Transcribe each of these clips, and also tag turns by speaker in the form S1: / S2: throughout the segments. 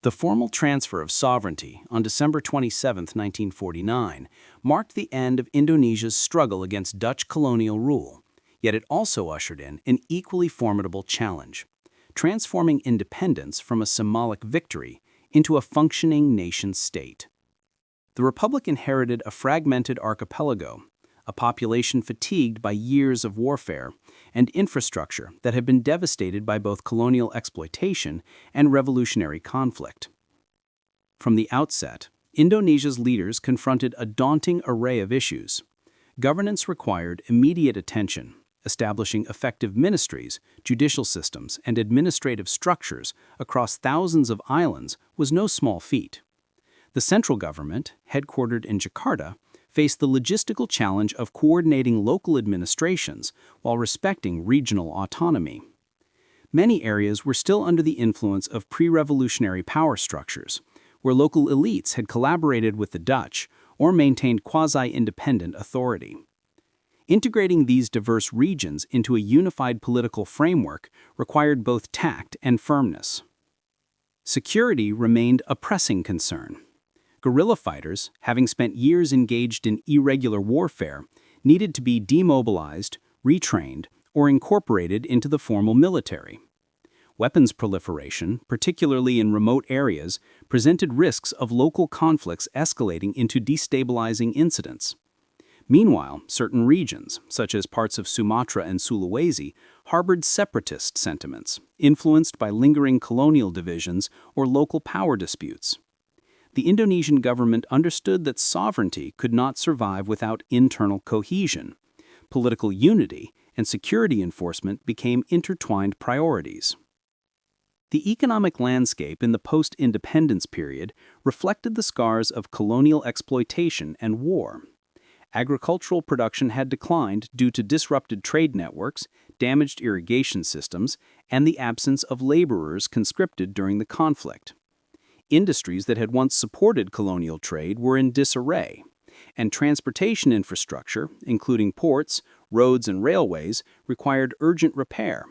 S1: The formal transfer of sovereignty on December 27, 1949, marked the end of Indonesia's struggle against Dutch colonial rule, yet it also ushered in an equally formidable challenge, transforming independence from a symbolic victory into a functioning nation-state. The Republic inherited a fragmented archipelago, a population fatigued by years of warfare, and infrastructure that had been devastated by both colonial exploitation and revolutionary conflict. From the outset, Indonesia's leaders confronted a daunting array of issues. Governance required immediate attention. Establishing effective ministries, judicial systems, and administrative structures across thousands of islands was no small feat. The central government, headquartered in Jakarta, faced the logistical challenge of coordinating local administrations while respecting regional autonomy. Many areas were still under the influence of pre-revolutionary power structures, where local elites had collaborated with the Dutch or maintained quasi-independent authority. Integrating these diverse regions into a unified political framework required both tact and firmness. Security remained a pressing concern. Guerrilla fighters, having spent years engaged in irregular warfare, needed to be demobilized, retrained, or incorporated into the formal military. Weapons proliferation, particularly in remote areas, presented risks of local conflicts escalating into destabilizing incidents. Meanwhile, certain regions, such as parts of Sumatra and Sulawesi, harbored separatist sentiments, influenced by lingering colonial divisions or local power disputes. The Indonesian government understood that sovereignty could not survive without internal cohesion. Political unity and security enforcement became intertwined priorities. The economic landscape in the post-independence period reflected the scars of colonial exploitation and war. Agricultural production had declined due to disrupted trade networks, damaged irrigation systems, and the absence of laborers conscripted during the conflict. Industries that had once supported colonial trade were in disarray, and transportation infrastructure, including ports, roads, and railways, required urgent repair.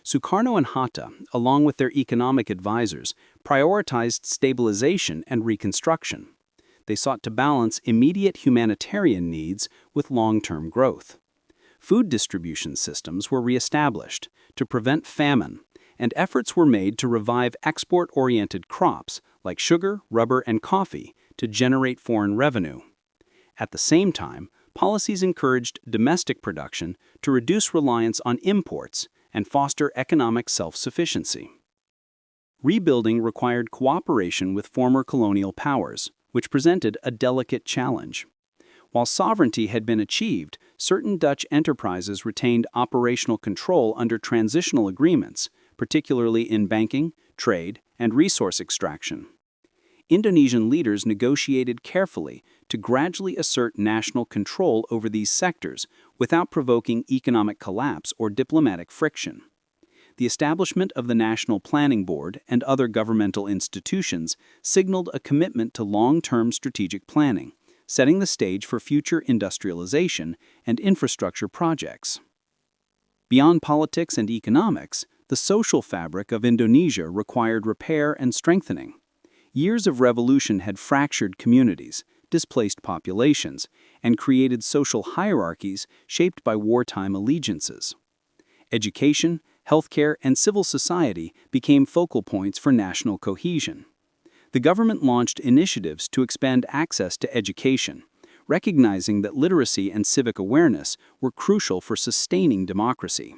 S1: Sukarno and Hatta, along with their economic advisors, prioritized stabilization and reconstruction. They sought to balance immediate humanitarian needs with long-term growth. Food distribution systems were reestablished to prevent famine, and efforts were made to revive export-oriented crops like sugar, rubber, and coffee to generate foreign revenue. At the same time, policies encouraged domestic production to reduce reliance on imports and foster economic self-sufficiency. Rebuilding required cooperation with former colonial powers, which presented a delicate challenge. While sovereignty had been achieved, certain Dutch enterprises retained operational control under transitional agreements, particularly in banking, trade, and resource extraction. Indonesian leaders negotiated carefully to gradually assert national control over these sectors without provoking economic collapse or diplomatic friction. The establishment of the National Planning Board and other governmental institutions signaled a commitment to long-term strategic planning, setting the stage for future industrialization and infrastructure projects. Beyond politics and economics, the social fabric of Indonesia required repair and strengthening. Years of revolution had fractured communities, displaced populations, and created social hierarchies shaped by wartime allegiances. Education, healthcare, and civil society became focal points for national cohesion. The government launched initiatives to expand access to education, recognizing that literacy and civic awareness were crucial for sustaining democracy.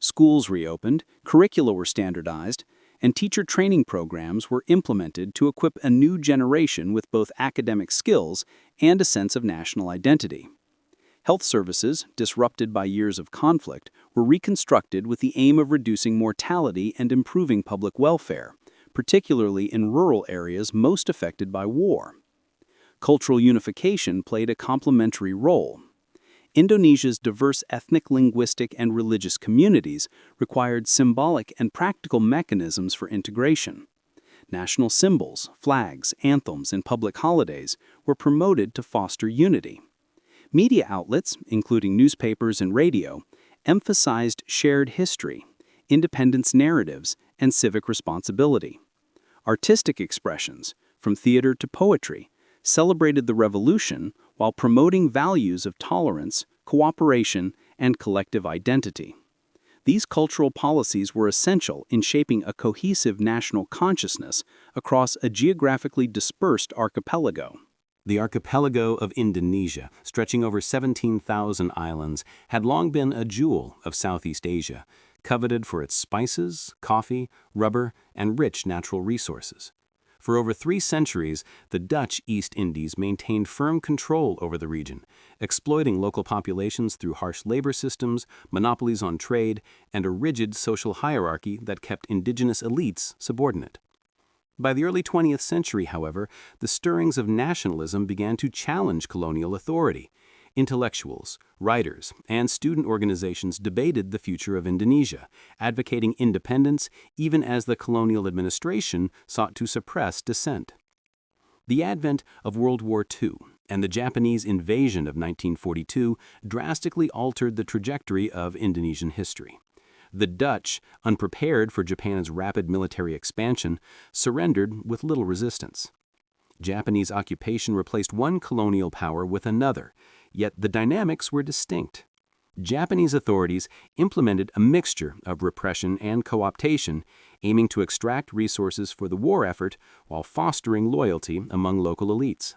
S1: Schools reopened, curricula were standardized, and teacher training programs were implemented to equip a new generation with both academic skills and a sense of national identity. Health services, disrupted by years of conflict, were reconstructed with the aim of reducing mortality and improving public welfare, particularly in rural areas most affected by war. Cultural unification played a complementary role. Indonesia's diverse ethnic, linguistic, and religious communities required symbolic and practical mechanisms for integration. National symbols, flags, anthems, and public holidays were promoted to foster unity. Media outlets, including newspapers and radio, emphasized shared history, independence narratives, and civic responsibility. Artistic expressions, from theater to poetry, celebrated the revolution while promoting values of tolerance, cooperation, and collective identity. These cultural policies were essential in shaping a cohesive national consciousness across a geographically dispersed archipelago. The archipelago of Indonesia, stretching over 17,000 islands, had long been a jewel of Southeast Asia, coveted for its spices, coffee, rubber, and rich natural resources. For over 3 centuries, the Dutch East Indies maintained firm control over the region, exploiting local populations through harsh labor systems, monopolies on trade, and a rigid social hierarchy that kept indigenous elites subordinate. By the early 20th century, however, the stirrings of nationalism began to challenge colonial authority. Intellectuals, writers, and student organizations debated the future of Indonesia, advocating independence even as the colonial administration sought to suppress dissent. The advent of World War II and the Japanese invasion of 1942 drastically altered the trajectory of Indonesian history. The Dutch, unprepared for Japan's rapid military expansion, surrendered with little resistance. Japanese occupation replaced one colonial power with another, yet the dynamics were distinct. Japanese authorities implemented a mixture of repression and co-optation, aiming to extract resources for the war effort while fostering loyalty among local elites.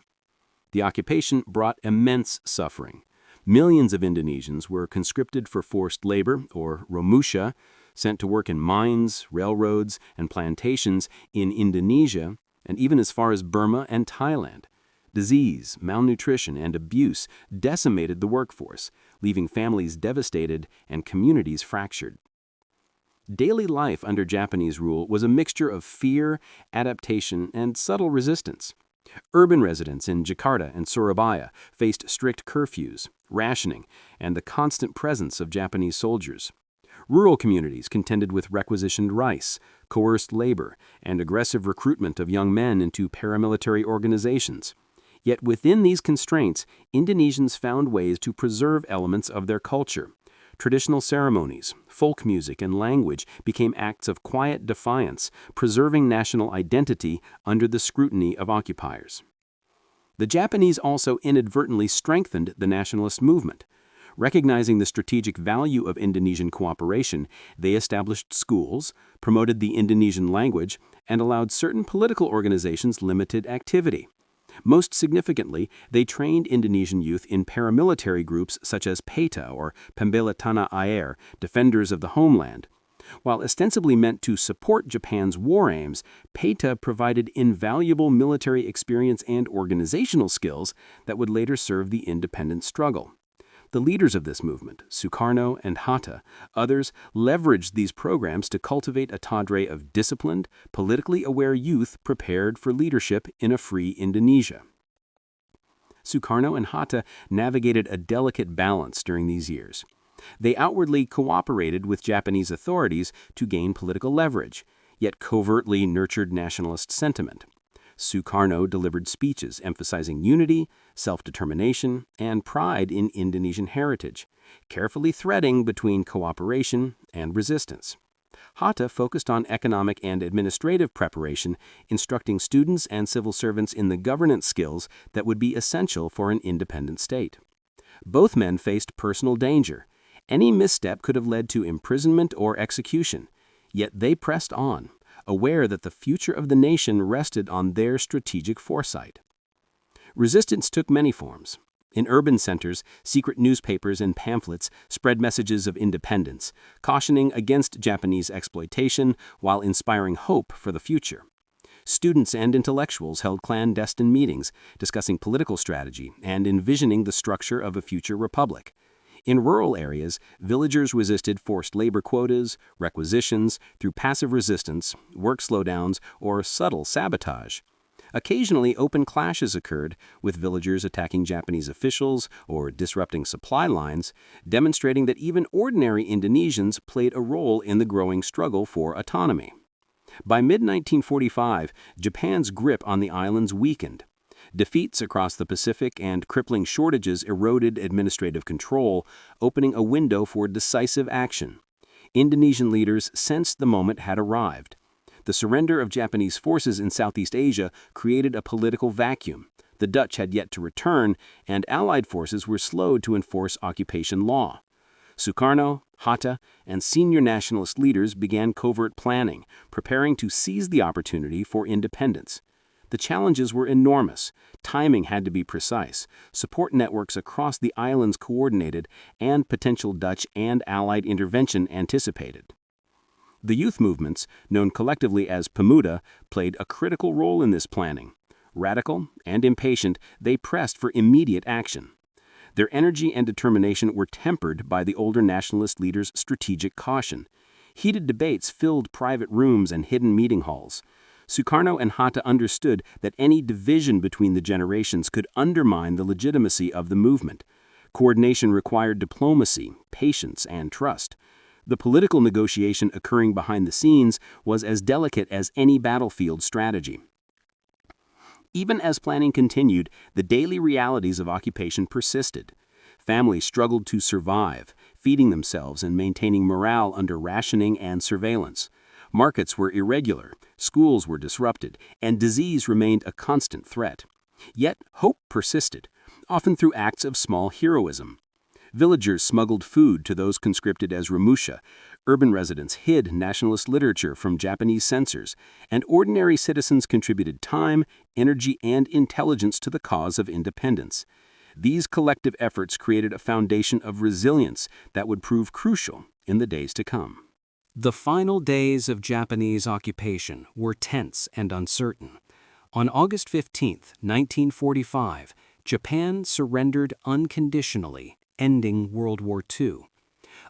S1: The occupation brought immense suffering. Millions of Indonesians were conscripted for forced labor, or romusha, sent to work in mines, railroads, and plantations in Indonesia, and even as far as Burma and Thailand. Disease, malnutrition, and abuse decimated the workforce, leaving families devastated and communities fractured. Daily life under Japanese rule was a mixture of fear, adaptation, and subtle resistance. Urban residents in Jakarta and Surabaya faced strict curfews, rationing, and the constant presence of Japanese soldiers. Rural communities contended with requisitioned rice, coerced labor, and aggressive recruitment of young men into paramilitary organizations. Yet within these constraints, Indonesians found ways to preserve elements of their culture. Traditional ceremonies, folk music, and language became acts of quiet defiance, preserving national identity under the scrutiny of occupiers. The Japanese also inadvertently strengthened the nationalist movement. Recognizing the strategic value of Indonesian cooperation, they established schools, promoted the Indonesian language, and allowed certain political organizations limited activity. Most significantly, they trained Indonesian youth in paramilitary groups such as PETA or Pembela Tanah Air, defenders of the homeland. While ostensibly meant to support Japan's war aims, PETA provided invaluable military experience and organizational skills that would later serve the independence struggle. The leaders of this movement, Sukarno and Hatta, others, leveraged these programs to cultivate a cadre of disciplined, politically aware youth prepared for leadership in a free Indonesia. Sukarno and Hatta navigated a delicate balance during these years. They outwardly cooperated with Japanese authorities to gain political leverage, yet covertly nurtured nationalist sentiment. Sukarno delivered speeches emphasizing unity, self-determination, and pride in Indonesian heritage, carefully threading between cooperation and resistance. Hatta focused on economic and administrative preparation, instructing students and civil servants in the governance skills that would be essential for an independent state. Both men faced personal danger. Any misstep could have led to imprisonment or execution, yet they pressed on, aware that the future of the nation rested on their strategic foresight. Resistance took many forms. In urban centers, secret newspapers and pamphlets spread messages of independence, cautioning against Japanese exploitation while inspiring hope for the future. Students and intellectuals held clandestine meetings, discussing political strategy and envisioning the structure of a future republic. In rural areas, villagers resisted forced labor quotas, requisitions, through passive resistance, work slowdowns, or subtle sabotage. Occasionally, open clashes occurred, with villagers attacking Japanese officials or disrupting supply lines, demonstrating that even ordinary Indonesians played a role in the growing struggle for autonomy. By mid-1945, Japan's grip on the islands weakened. Defeats across the Pacific and crippling shortages eroded administrative control, opening a window for decisive action. Indonesian leaders sensed the moment had arrived.
S2: The surrender of Japanese forces in Southeast Asia created a political vacuum. The Dutch had yet to return, and Allied forces were slow to enforce occupation law. Sukarno, Hatta, and senior nationalist leaders began covert planning, preparing to seize the opportunity for independence. The challenges were enormous. Timing had to be precise, support networks across the islands coordinated, and potential Dutch and Allied intervention anticipated. The youth movements, known collectively as Pemuda, played a critical role in this planning. Radical and impatient, they pressed for immediate action. Their energy and determination were tempered by the older nationalist leaders' strategic caution. Heated debates filled private rooms and hidden meeting halls. Sukarno and Hatta understood that any division between the generations could undermine the legitimacy of the movement. Coordination required diplomacy, patience, and trust. The political negotiation occurring behind the scenes was as delicate as any battlefield strategy. Even as planning continued, the daily realities of occupation persisted. Families struggled to survive, feeding themselves and maintaining morale under rationing and surveillance. Markets were irregular, schools were disrupted, and disease remained a constant threat. Yet hope persisted, often through acts of small heroism. Villagers smuggled food to those conscripted as Ramusha, urban residents hid nationalist literature from Japanese censors, and ordinary citizens contributed time, energy, and intelligence to the cause of independence. These collective efforts created a foundation of resilience that would prove crucial in the days to come.
S1: The final days of Japanese occupation were tense and uncertain. On August 15, 1945, Japan surrendered unconditionally, ending World War II.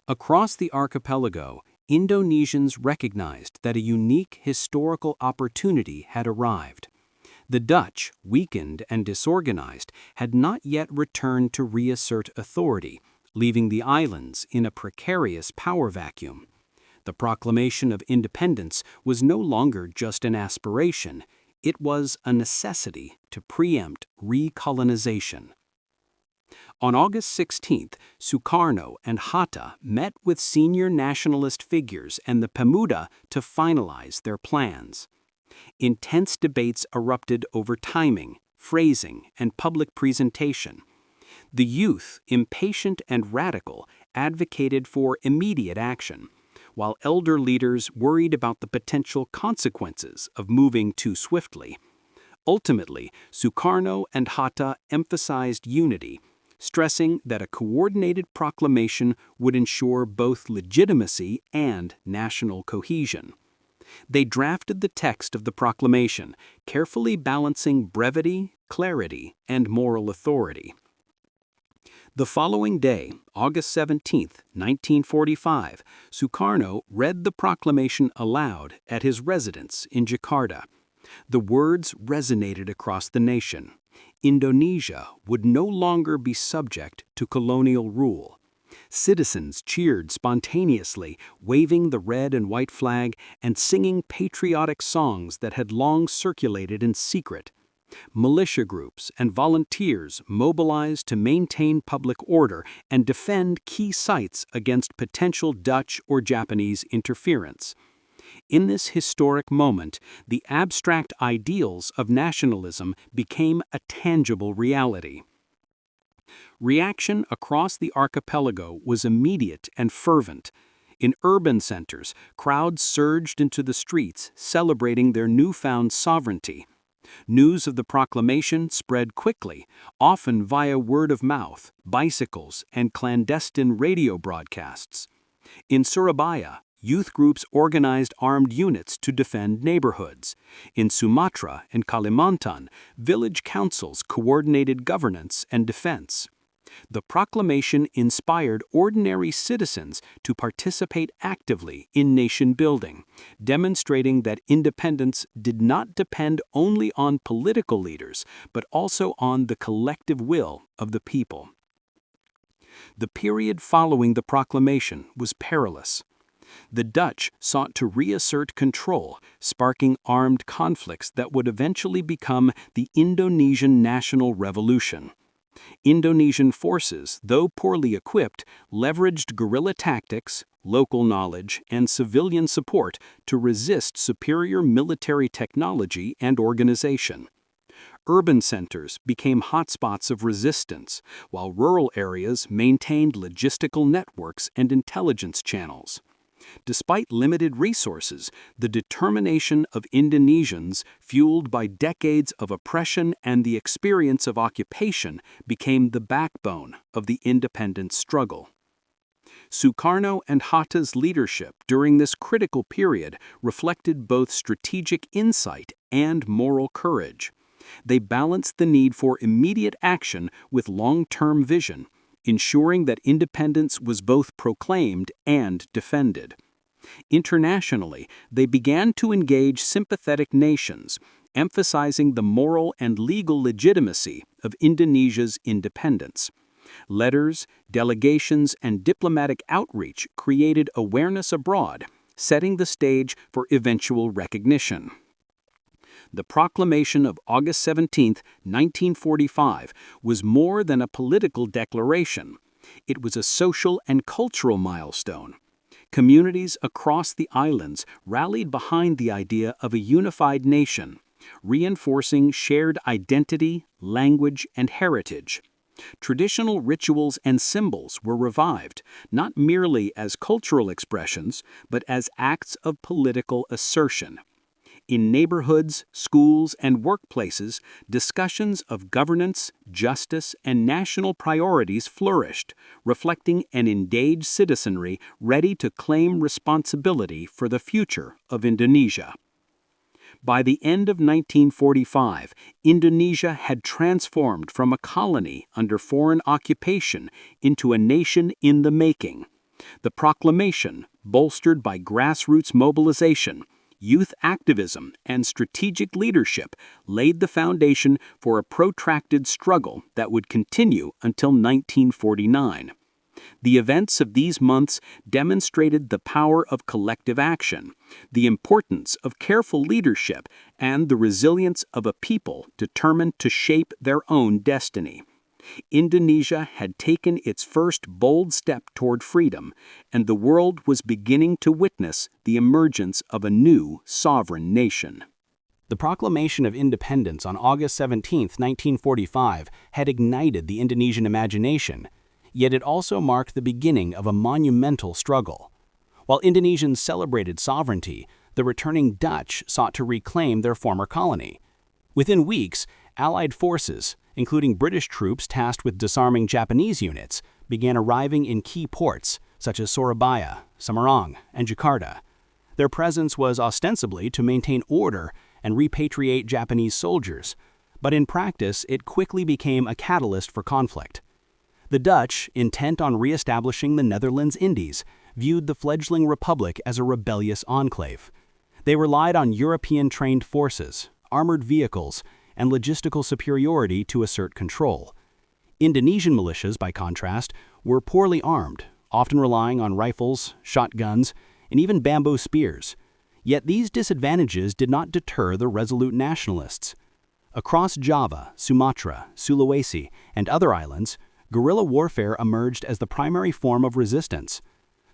S1: Across the archipelago, Indonesians recognized that a unique historical opportunity had arrived. The Dutch, weakened and disorganized, had not yet returned to reassert authority, leaving the islands in a precarious power vacuum. The proclamation of independence was no longer just an aspiration, it was a necessity to preempt recolonization. On August 16th, Sukarno and Hatta met with senior nationalist figures and the Pemuda to finalize their plans. Intense debates erupted over timing, phrasing, and public presentation. The youth, impatient and radical, advocated for immediate action, while elder leaders worried about the potential consequences of moving too swiftly. Ultimately, Sukarno and Hatta emphasized unity, stressing that a coordinated proclamation would ensure both legitimacy and national cohesion. They drafted the text of the proclamation, carefully balancing brevity, clarity, and moral authority. The following day, August 17, 1945, Sukarno read the proclamation aloud at his residence in Jakarta. The words resonated across the nation. Indonesia would no longer be subject to colonial rule. Citizens cheered spontaneously, waving the red and white flag and singing patriotic songs that had long circulated in secret. Militia groups and volunteers mobilized to maintain public order and defend key sites against potential Dutch or Japanese interference. In this historic moment, the abstract ideals of nationalism became a tangible reality. Reaction across the archipelago was immediate and fervent. In urban centers, crowds surged into the streets, celebrating their newfound sovereignty. News of the proclamation spread quickly, often via word of mouth, bicycles, and clandestine radio broadcasts. In Surabaya, youth groups organized armed units to defend neighborhoods. In Sumatra and Kalimantan, village councils coordinated governance and defense. The proclamation inspired ordinary citizens to participate actively in nation building, demonstrating that independence did not depend only on political leaders, but also on the collective will of the people. The period following the proclamation was perilous. The Dutch sought to reassert control, sparking armed conflicts that would eventually become the Indonesian National Revolution.
S2: Indonesian forces, though poorly equipped, leveraged guerrilla tactics, local knowledge, and civilian support to resist superior military technology and organization. Urban centers became hotspots of resistance, while rural areas maintained logistical networks and intelligence channels. Despite limited resources, the determination of Indonesians, fueled by decades of oppression and the experience of occupation, became the backbone of the independence struggle. Sukarno and Hatta's leadership during this critical period reflected both strategic insight and moral courage. They balanced the need for immediate action with long-term vision, ensuring that independence was both proclaimed and defended. Internationally, they began to engage sympathetic nations, emphasizing the moral and legal legitimacy of Indonesia's independence. Letters, delegations, and diplomatic outreach created awareness abroad, setting the stage for eventual recognition. The proclamation of August 17, 1945, was more than a political declaration. It was a social and cultural milestone. Communities across the islands rallied behind the idea of a unified nation, reinforcing shared identity, language, and heritage. Traditional rituals and symbols were revived, not merely as cultural expressions, but as acts of political assertion. In neighborhoods, schools, and workplaces, discussions of governance, justice, and national priorities flourished, reflecting an engaged citizenry ready to claim responsibility for the future of Indonesia. By the end of 1945, Indonesia had transformed from a colony under foreign occupation into a nation in the making. The proclamation, bolstered by grassroots mobilization, youth activism, and strategic leadership, laid the foundation for a protracted struggle that would continue until 1949. The events of these months demonstrated the power of collective action, the importance of careful leadership, and the resilience of a people determined to shape their own destiny. Indonesia had taken its first bold step toward freedom, and the world was beginning to witness the emergence of a new sovereign nation.
S1: The proclamation of independence on August 17, 1945, had ignited the Indonesian imagination, yet it also marked the beginning of a monumental struggle. While Indonesians celebrated sovereignty, the returning Dutch sought to reclaim their former colony. Within weeks, Allied forces, including British troops tasked with disarming Japanese units, began arriving in key ports such as Surabaya, Semarang, and Jakarta. Their presence was ostensibly to maintain order and repatriate Japanese soldiers, but in practice it quickly became a catalyst for conflict. The Dutch, intent on re-establishing the Netherlands Indies, viewed the fledgling republic as a rebellious enclave. They relied on European-trained forces, armored vehicles, and logistical superiority to assert control. Indonesian militias, by contrast, were poorly armed, often relying on rifles, shotguns, and even bamboo spears. Yet these disadvantages did not deter the resolute nationalists. Across Java, Sumatra, Sulawesi, and other islands, guerrilla warfare emerged as the primary form of resistance.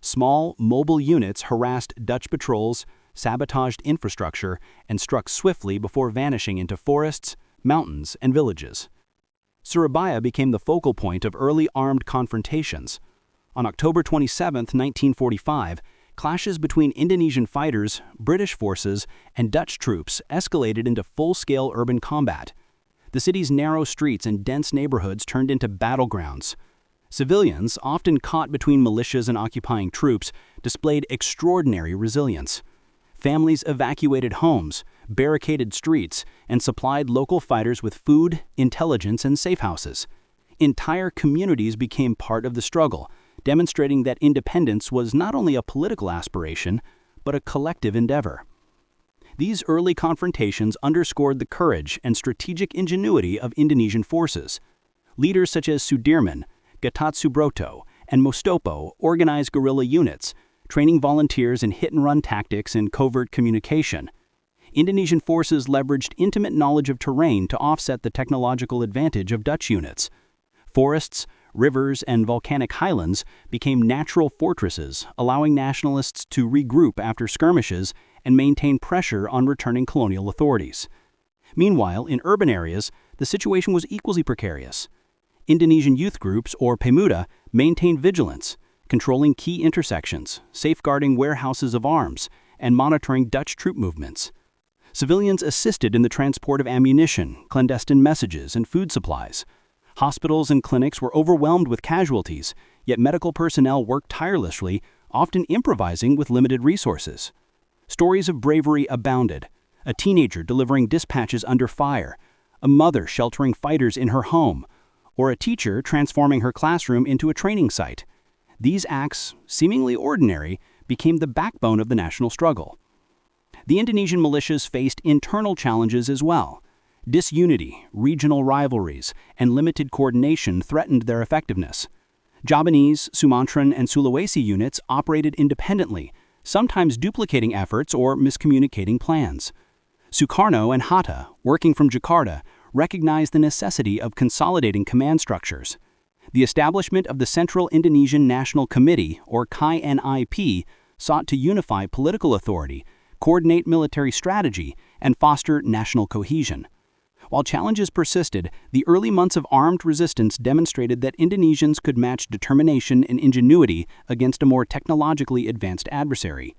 S1: Small, mobile units harassed Dutch patrols, sabotaged infrastructure, and struck swiftly before vanishing into forests, mountains, and villages. Surabaya became the focal point of early armed confrontations. On October 27, 1945, clashes between Indonesian fighters, British forces, and Dutch troops escalated into full-scale urban combat. The city's narrow streets and dense neighborhoods turned into battlegrounds. Civilians, often caught between militias and occupying troops, displayed extraordinary resilience. Families evacuated homes, barricaded streets, and supplied local fighters with food, intelligence, and safe houses. Entire communities became part of the struggle, demonstrating that independence was not only a political aspiration, but a collective endeavor. These early confrontations underscored the courage and strategic ingenuity of Indonesian forces. Leaders such as Sudirman, Gatot Subroto, and Mustopo organized guerrilla units, training volunteers in hit-and-run tactics and covert communication. Indonesian forces leveraged intimate knowledge of terrain to offset the technological advantage of Dutch units. Forests, rivers, and volcanic highlands became natural fortresses, allowing nationalists to regroup after skirmishes and maintain pressure on returning colonial authorities. Meanwhile, in urban areas, the situation was equally precarious. Indonesian youth groups, or Pemuda, maintained vigilance, controlling key intersections, safeguarding warehouses of arms, and monitoring Dutch troop movements. Civilians assisted in the transport of ammunition, clandestine messages, and food supplies. Hospitals and clinics were overwhelmed with casualties, yet medical personnel worked tirelessly, often improvising with limited resources. Stories of bravery abounded: a teenager delivering dispatches under fire, a mother sheltering fighters in her home, or a teacher transforming her classroom into a training site. These acts, seemingly ordinary, became the backbone of the national struggle. The Indonesian militias faced internal challenges as well. Disunity, regional rivalries, and limited coordination threatened their effectiveness. Javanese, Sumatran, and Sulawesi units operated independently, sometimes duplicating efforts or miscommunicating plans. Sukarno and Hatta, working from Jakarta, recognized the necessity of consolidating command structures. The establishment of the Central Indonesian National Committee, or KNIP, sought to unify political authority, coordinate military strategy, and foster national cohesion. While challenges persisted, the early months of armed resistance demonstrated that Indonesians could match determination and ingenuity against a more technologically advanced adversary.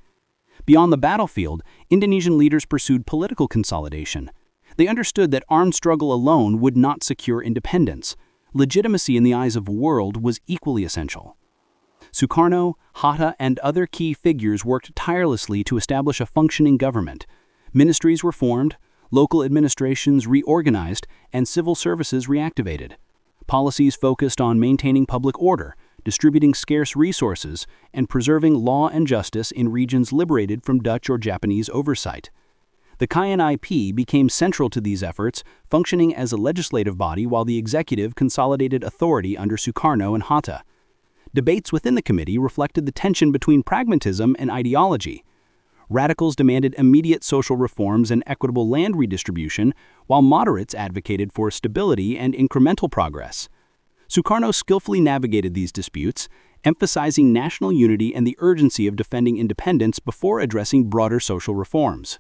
S1: Beyond the battlefield, Indonesian leaders pursued political consolidation. They understood that armed struggle alone would not secure independence. Legitimacy in the eyes of the world was equally essential. Sukarno, Hatta, and other key figures worked tirelessly to establish a functioning government. Ministries were formed, local administrations reorganized, and civil services reactivated. Policies focused on maintaining public order, distributing scarce resources, and preserving law and justice in regions liberated from Dutch or Japanese oversight. The KNIP became central to these efforts, functioning as a legislative body while the executive consolidated authority under Sukarno and Hatta. Debates within the committee reflected the tension between pragmatism and ideology. Radicals demanded immediate social reforms and equitable land redistribution, while moderates advocated for stability and incremental progress. Sukarno skillfully navigated these disputes, emphasizing national unity and the urgency of defending independence before addressing broader social reforms.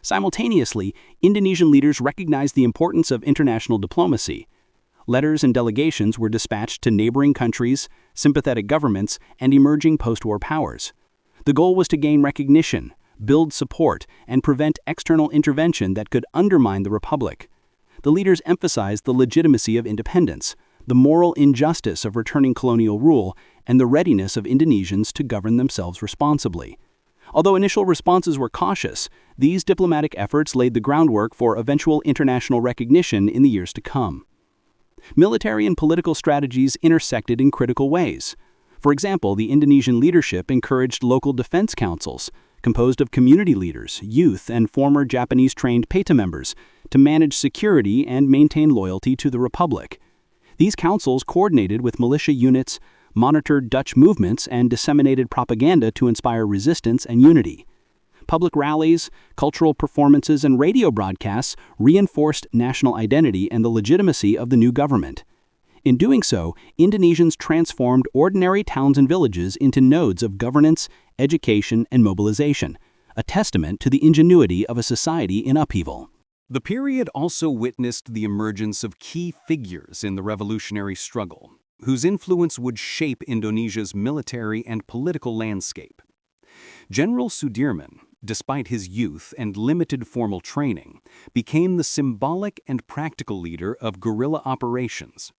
S1: Simultaneously, Indonesian leaders recognized the importance of international diplomacy. Letters and delegations were dispatched to neighboring countries, sympathetic governments, and emerging post-war powers. The goal was to gain recognition, build support, and prevent external intervention that could undermine the republic. The leaders emphasized the legitimacy of independence, the moral injustice of returning colonial rule, and the readiness of Indonesians to govern themselves responsibly. Although initial responses were cautious, these diplomatic efforts laid the groundwork for eventual international recognition in the years to come. Military and political strategies intersected in critical ways. For example, the Indonesian leadership encouraged local defense councils, composed of community leaders, youth, and former Japanese-trained PETA members, to manage security and maintain loyalty to the republic. These councils coordinated with militia units, monitored Dutch movements, and disseminated propaganda to inspire resistance and unity. Public rallies, cultural performances, and radio broadcasts reinforced national identity and the legitimacy of the new government. In doing so, Indonesians transformed ordinary towns and villages into nodes of governance, education, and mobilization, a testament to the ingenuity of a society in upheaval.
S3: The period also witnessed the emergence of key figures in the revolutionary struggle, whose influence would shape Indonesia's military and political landscape. General Sudirman, despite his youth and limited formal training, became the symbolic and practical leader of guerrilla operations.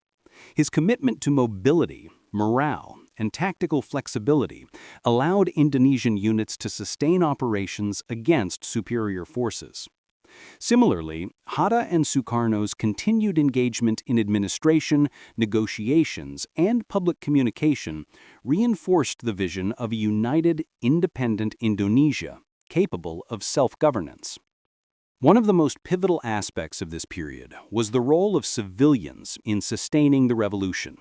S3: His commitment to mobility, morale, and tactical flexibility allowed Indonesian units to sustain operations against superior forces. Similarly, Hatta and Sukarno's continued engagement in administration, negotiations, and public communication reinforced the vision of a united, independent Indonesia, capable of self-governance. One of the most pivotal aspects of this period was the role of civilians in sustaining the revolution.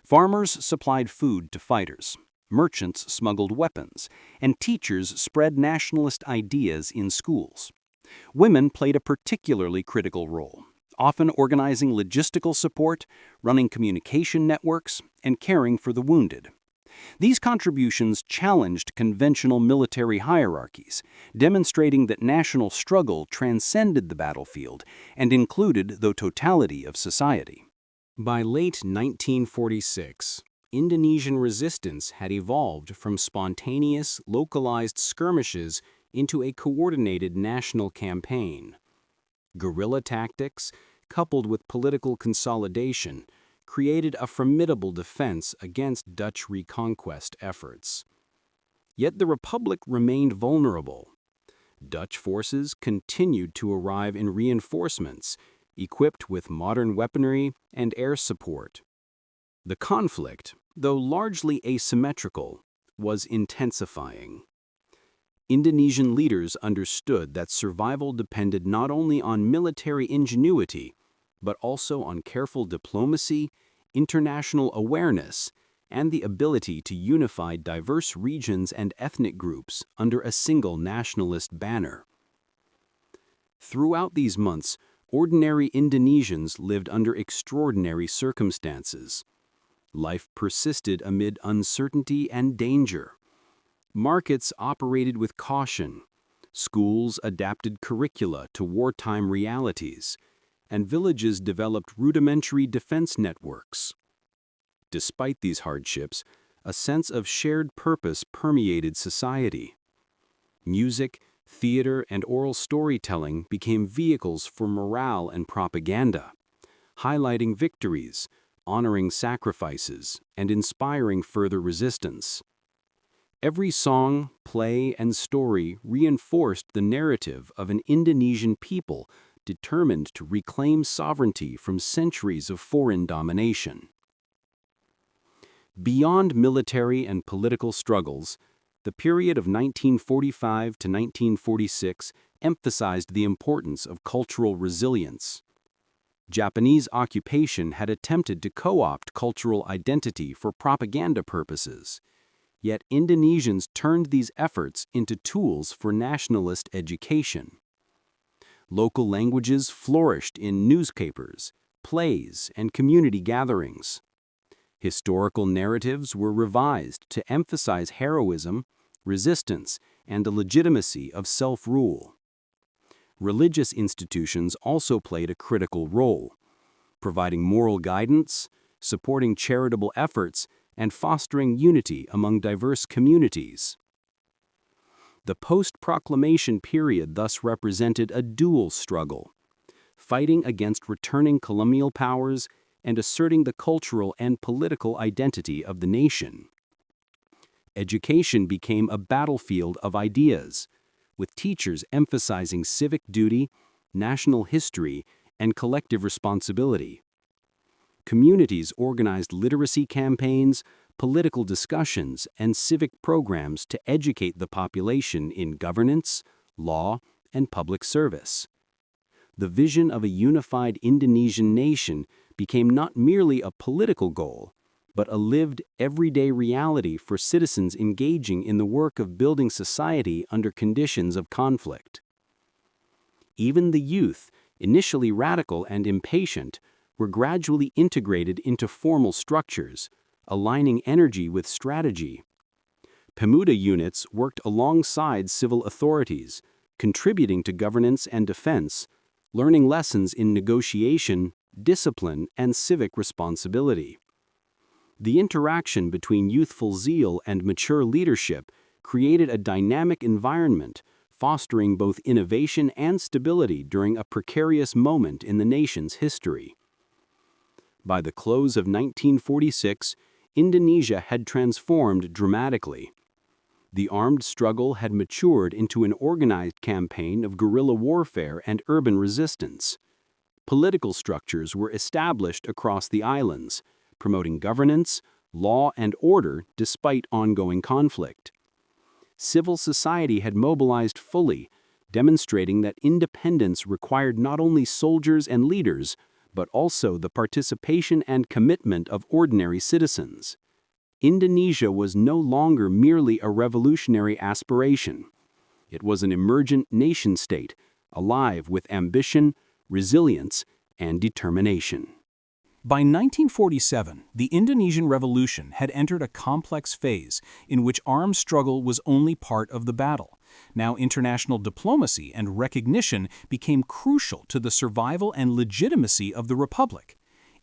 S3: Farmers supplied food to fighters, merchants smuggled weapons, and teachers spread nationalist ideas in schools. Women played a particularly critical role, often organizing logistical support, running communication networks, and caring for the wounded. These contributions challenged conventional military hierarchies, demonstrating that national struggle transcended the battlefield and included the totality of society. By late 1946, Indonesian resistance had evolved from spontaneous, localized skirmishes into a coordinated national campaign. Guerrilla tactics, coupled with political consolidation, created a formidable defense against Dutch reconquest efforts. Yet the Republic remained vulnerable. Dutch forces continued to arrive in reinforcements, equipped with modern weaponry and air support. The conflict, though largely asymmetrical, was intensifying. Indonesian leaders understood that survival depended not only on military ingenuity, but also on careful diplomacy, international awareness, and the ability to unify diverse regions and ethnic groups under a single nationalist banner. Throughout these months, ordinary Indonesians lived under extraordinary circumstances. Life persisted amid uncertainty and danger. Markets operated with caution, schools adapted curricula to wartime realities, and villages developed rudimentary defense networks. Despite these hardships, a sense of shared purpose permeated society. Music, theater, and oral storytelling became vehicles for morale and propaganda, highlighting victories, honoring sacrifices, and inspiring further resistance. Every song, play, and story reinforced the narrative of an Indonesian people determined to reclaim sovereignty from centuries of foreign domination. Beyond military and political struggles, the period of 1945 to 1946 emphasized the importance of cultural resilience. Japanese occupation had attempted to co-opt cultural identity for propaganda purposes, yet Indonesians turned these efforts into tools for nationalist education. Local languages flourished in newspapers, plays, and community gatherings. Historical narratives were revised to emphasize heroism, resistance, and the legitimacy of self-rule. Religious institutions also played a critical role, providing moral guidance, supporting charitable efforts, and fostering unity among diverse communities. The post-proclamation period thus represented a dual struggle, fighting against returning colonial powers and asserting the cultural and political identity of the nation. Education became a battlefield of ideas, with teachers emphasizing civic duty, national history, and collective responsibility. Communities organized literacy campaigns, political discussions, and civic programs to educate the population in governance, law, and public service. The vision of a unified Indonesian nation became not merely a political goal, but a lived, everyday reality for citizens engaging in the work of building society under conditions of conflict. Even the youth, initially radical and impatient, were gradually integrated into formal structures, aligning energy with strategy. Pemuda units worked alongside civil authorities, contributing to governance and defense, learning lessons in negotiation, discipline, and civic responsibility. The interaction between youthful zeal and mature leadership created a dynamic environment, fostering both innovation and stability during a precarious moment in the nation's history. By the close of 1946, Indonesia had transformed dramatically. The armed struggle had matured into an organized campaign of guerrilla warfare and urban resistance. Political structures were established across the islands, promoting governance, law, and order despite ongoing conflict. Civil society had mobilized fully, demonstrating that independence required not only soldiers and leaders, but also the participation and commitment of ordinary citizens. Indonesia was no longer merely a revolutionary aspiration. It was an emergent nation-state, alive with ambition, resilience,
S2: and determination.
S1: By 1947, the Indonesian Revolution had entered a complex phase in which armed struggle was only part of the battle. Now international diplomacy and recognition became crucial to the survival and legitimacy of the republic.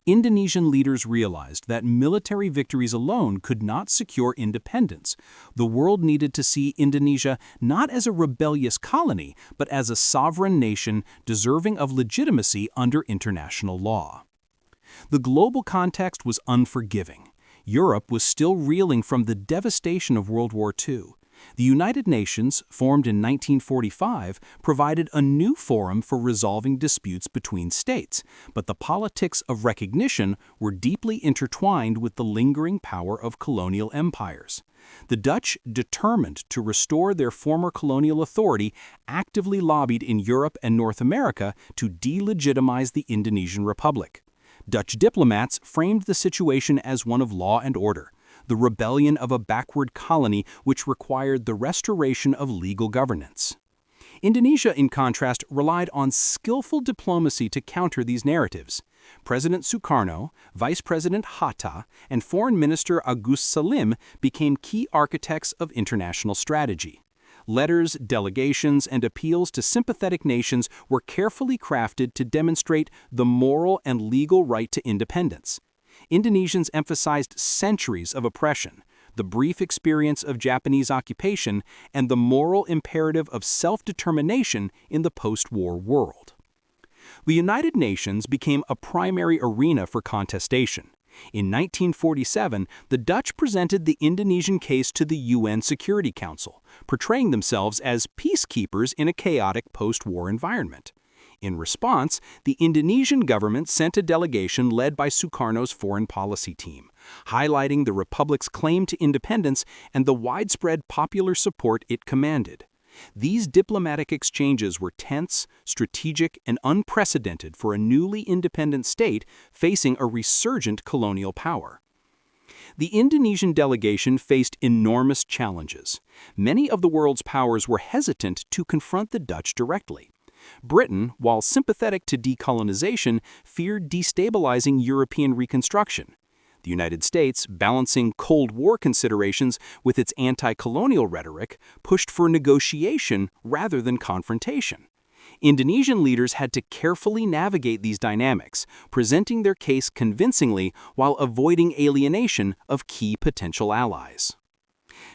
S1: Indonesian leaders realized that military victories alone could not secure independence. The world needed to see Indonesia not as a rebellious colony, but as a sovereign nation deserving of legitimacy under international law. The global context was unforgiving. Europe was still reeling from the devastation of World War II. The United Nations, formed in 1945, provided a new forum for resolving disputes between states, but the politics of recognition were deeply intertwined with the lingering power of colonial empires. The Dutch, determined to restore their former colonial authority, actively lobbied in Europe and North America to delegitimize the Indonesian Republic. Dutch diplomats framed the situation as one of law and order, the rebellion of a backward colony which required the restoration of legal governance. Indonesia, in contrast, relied on skillful diplomacy to counter these narratives. President Sukarno, Vice President Hatta, and Foreign Minister Agus Salim became key architects of international strategy. Letters, delegations, and appeals to sympathetic nations were carefully crafted to demonstrate the moral and legal right to independence. Indonesians emphasized centuries of oppression, the brief experience of Japanese occupation, and the moral imperative of self-determination in the post-war world. The United Nations became a primary arena for contestation. In 1947, the Dutch presented the Indonesian case to the UN Security Council, portraying themselves as peacekeepers in a chaotic post-war environment. In response, the Indonesian government sent a delegation led by Sukarno's foreign policy team, highlighting the republic's claim to independence and the widespread popular support it commanded. These diplomatic exchanges were tense, strategic, and unprecedented for a newly independent state facing a resurgent colonial power. The Indonesian delegation faced enormous challenges. Many of the world's powers were hesitant to confront the Dutch directly. Britain, while sympathetic to decolonization, feared destabilizing European reconstruction. The United States, balancing Cold War considerations with its anti-colonial rhetoric, pushed for negotiation rather than confrontation. Indonesian leaders had to carefully navigate these dynamics, presenting their case convincingly while avoiding alienation of key potential allies.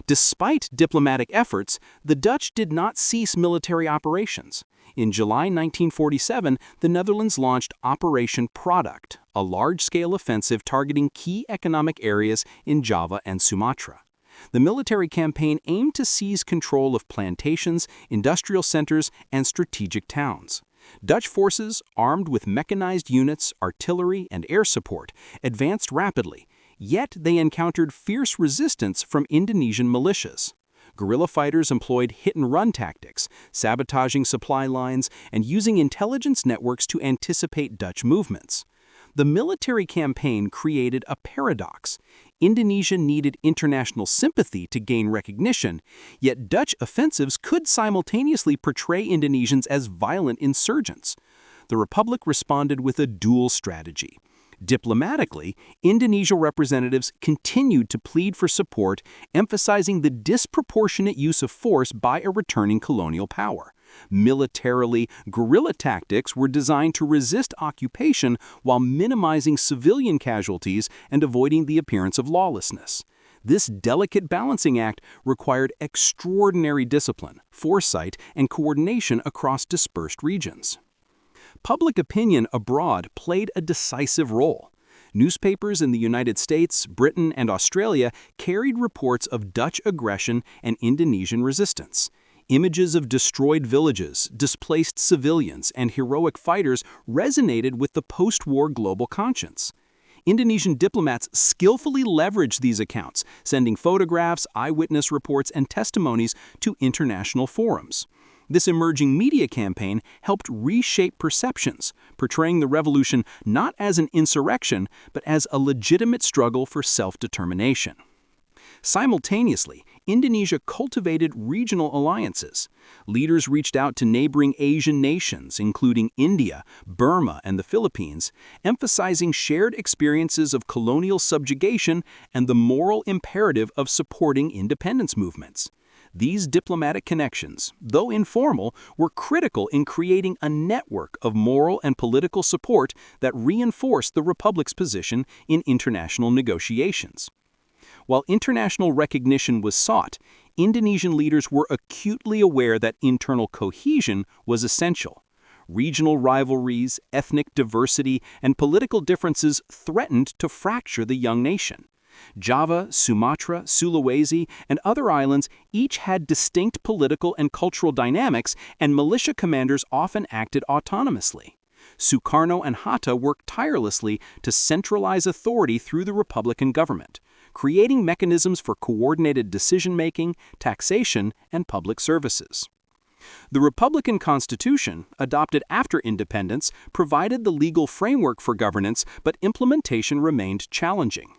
S1: Despite diplomatic efforts, the Dutch did not cease military operations. In July 1947, the Netherlands launched Operation Product, a large-scale offensive targeting key economic areas in Java and Sumatra. The military campaign aimed to seize control of plantations, industrial centers, and strategic towns. Dutch forces, armed with mechanized units, artillery, and air support, advanced rapidly, yet they encountered fierce resistance from Indonesian militias. Guerrilla fighters employed hit-and-run tactics, sabotaging supply lines and using intelligence networks to anticipate Dutch movements. The military campaign created a paradox. Indonesia needed international sympathy to gain recognition, yet Dutch offensives could simultaneously portray Indonesians as violent insurgents. The Republic responded with a dual strategy. Diplomatically, Indonesian representatives continued to plead for support, emphasizing the disproportionate use of force by a returning colonial power. Militarily, guerrilla tactics were designed to resist occupation while minimizing civilian casualties and avoiding the appearance of lawlessness. This delicate balancing act required extraordinary discipline, foresight, and coordination across dispersed regions. Public opinion abroad played a decisive role. Newspapers in the United States, Britain, and Australia carried reports of Dutch aggression and Indonesian resistance. Images of destroyed villages, displaced civilians, and heroic fighters resonated with the post-war global conscience. Indonesian diplomats skillfully leveraged these accounts, sending photographs, eyewitness reports, and testimonies to international forums. This emerging media campaign helped reshape perceptions, portraying the revolution not as an insurrection, but as a legitimate struggle for self-determination. Simultaneously,
S2: Indonesia cultivated regional alliances. Leaders reached out to neighboring Asian nations, including India, Burma, and the Philippines, emphasizing shared experiences of colonial subjugation and the moral imperative of supporting independence movements. These diplomatic connections, though informal, were critical in creating a network of moral and political support that reinforced the Republic's position in international negotiations. While international recognition was sought, Indonesian leaders were acutely aware that internal cohesion was essential. Regional rivalries, ethnic diversity, and political differences threatened to fracture the young nation. Java, Sumatra, Sulawesi, and other islands each had distinct political and cultural dynamics, and militia commanders often acted autonomously. Sukarno and Hatta worked tirelessly to centralize authority through the Republican government, creating mechanisms for coordinated decision-making, taxation, and public services. The Republican Constitution, adopted after independence, provided the legal framework for governance, but implementation remained challenging.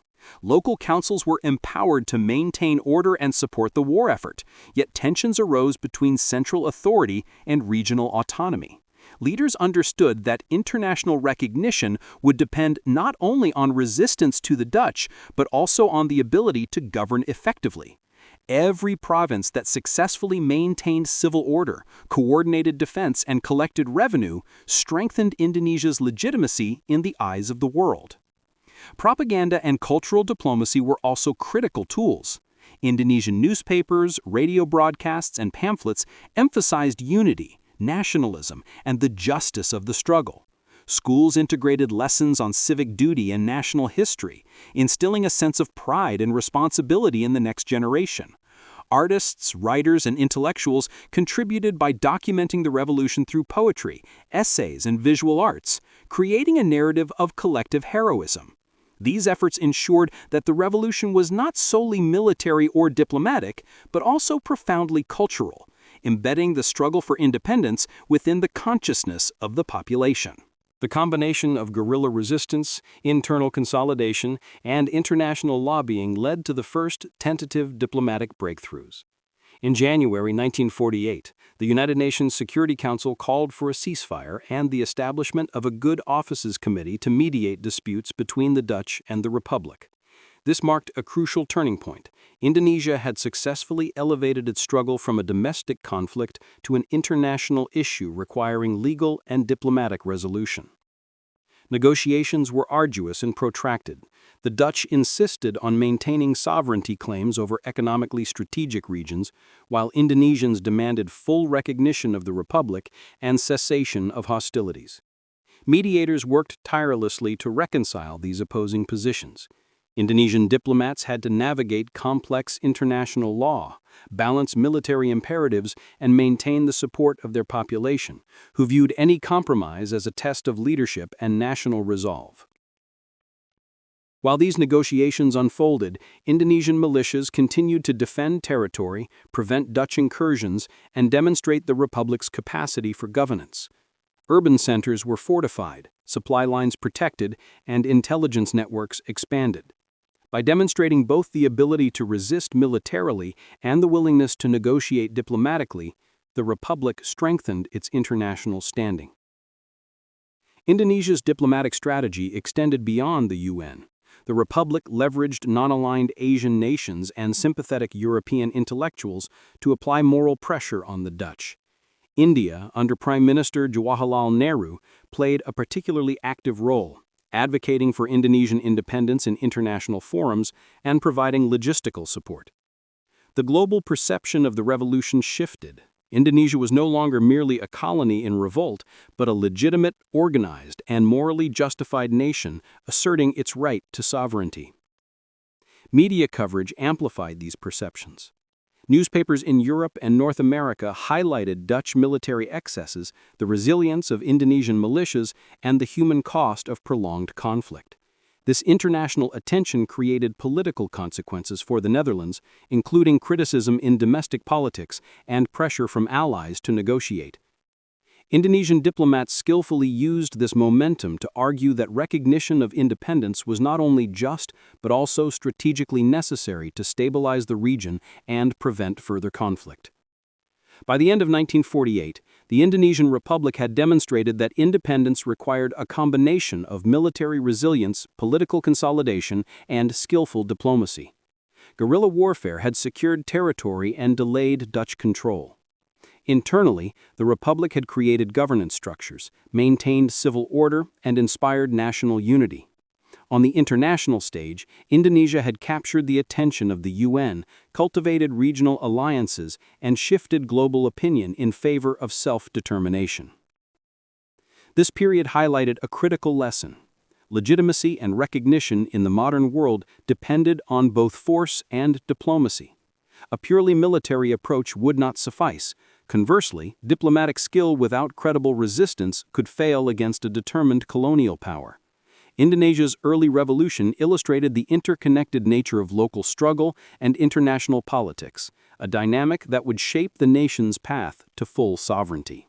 S2: Local councils were empowered to maintain order and support the war effort, yet tensions arose between central authority and regional autonomy. Leaders understood that international recognition would depend not only on resistance to the Dutch, but also on the ability to govern effectively. Every province that successfully maintained civil order, coordinated defense, and collected revenue strengthened Indonesia's legitimacy in the eyes of the world. Propaganda and cultural diplomacy were also critical tools. Indonesian newspapers, radio broadcasts, and pamphlets emphasized unity, nationalism, and the justice of the struggle. Schools integrated lessons on civic duty and national history, instilling a sense of pride and responsibility in the next generation. Artists, writers, and intellectuals contributed by documenting the revolution through poetry, essays, and visual arts, creating a narrative of collective heroism. These efforts ensured that the revolution was not solely military or diplomatic, but also profoundly cultural, embedding the struggle for independence within the consciousness of the population.
S3: The combination of guerrilla resistance, internal consolidation, and international lobbying led to the first tentative diplomatic breakthroughs. In January 1948, the United Nations Security Council called for a ceasefire and the establishment of a Good Offices Committee to mediate disputes between the Dutch and the Republic. This marked a crucial turning point. Indonesia had successfully elevated its struggle from a domestic conflict to an international issue requiring legal and diplomatic resolution. Negotiations were arduous and protracted. The Dutch insisted on maintaining sovereignty claims over economically strategic regions, while Indonesians demanded full recognition of the Republic and cessation of hostilities. Mediators worked tirelessly to reconcile these opposing positions. Indonesian diplomats had to navigate complex international law, balance military imperatives, and maintain the support of their population, who viewed any compromise as a test of leadership and national resolve. While these negotiations unfolded, Indonesian militias continued to defend territory, prevent Dutch incursions, and demonstrate the Republic's capacity for governance. Urban centers were fortified, supply lines protected, and intelligence networks expanded. By demonstrating both the ability to resist militarily and the willingness to negotiate diplomatically, the Republic strengthened its international standing. Indonesia's diplomatic strategy extended beyond the UN. The Republic leveraged non-aligned Asian nations and sympathetic European intellectuals to apply moral pressure on the Dutch. India, under Prime Minister Jawaharlal Nehru, played a particularly active role, advocating for Indonesian independence in international forums and providing logistical support. The global perception of the revolution shifted. Indonesia was no longer merely a colony in revolt, but a legitimate, organized, and morally justified nation asserting its right to sovereignty. Media coverage amplified these perceptions. Newspapers in Europe and North America highlighted Dutch military excesses, the resilience of Indonesian militias, and the human cost of prolonged conflict. This international attention created political consequences for the Netherlands, including criticism in domestic politics and pressure from allies to negotiate.
S2: Indonesian diplomats skillfully used this momentum to argue that recognition of independence was not only just but also strategically necessary to stabilize the region and prevent further conflict. By the end of 1948, the Indonesian Republic had demonstrated that independence required a combination of military resilience, political consolidation, and skillful diplomacy. Guerrilla warfare had secured territory and delayed Dutch control. Internally, the Republic had created governance structures, maintained civil order, and inspired national unity. On the international stage, Indonesia had captured the attention of the UN, cultivated regional alliances, and shifted global opinion in favor of self-determination. This period highlighted a critical lesson. Legitimacy and recognition in the modern world depended on both force and diplomacy. A purely military approach would not suffice. Conversely, diplomatic skill without credible resistance could fail against a determined colonial power. Indonesia's early revolution illustrated the interconnected nature of local struggle and international politics, a dynamic that would shape the nation's path to full sovereignty.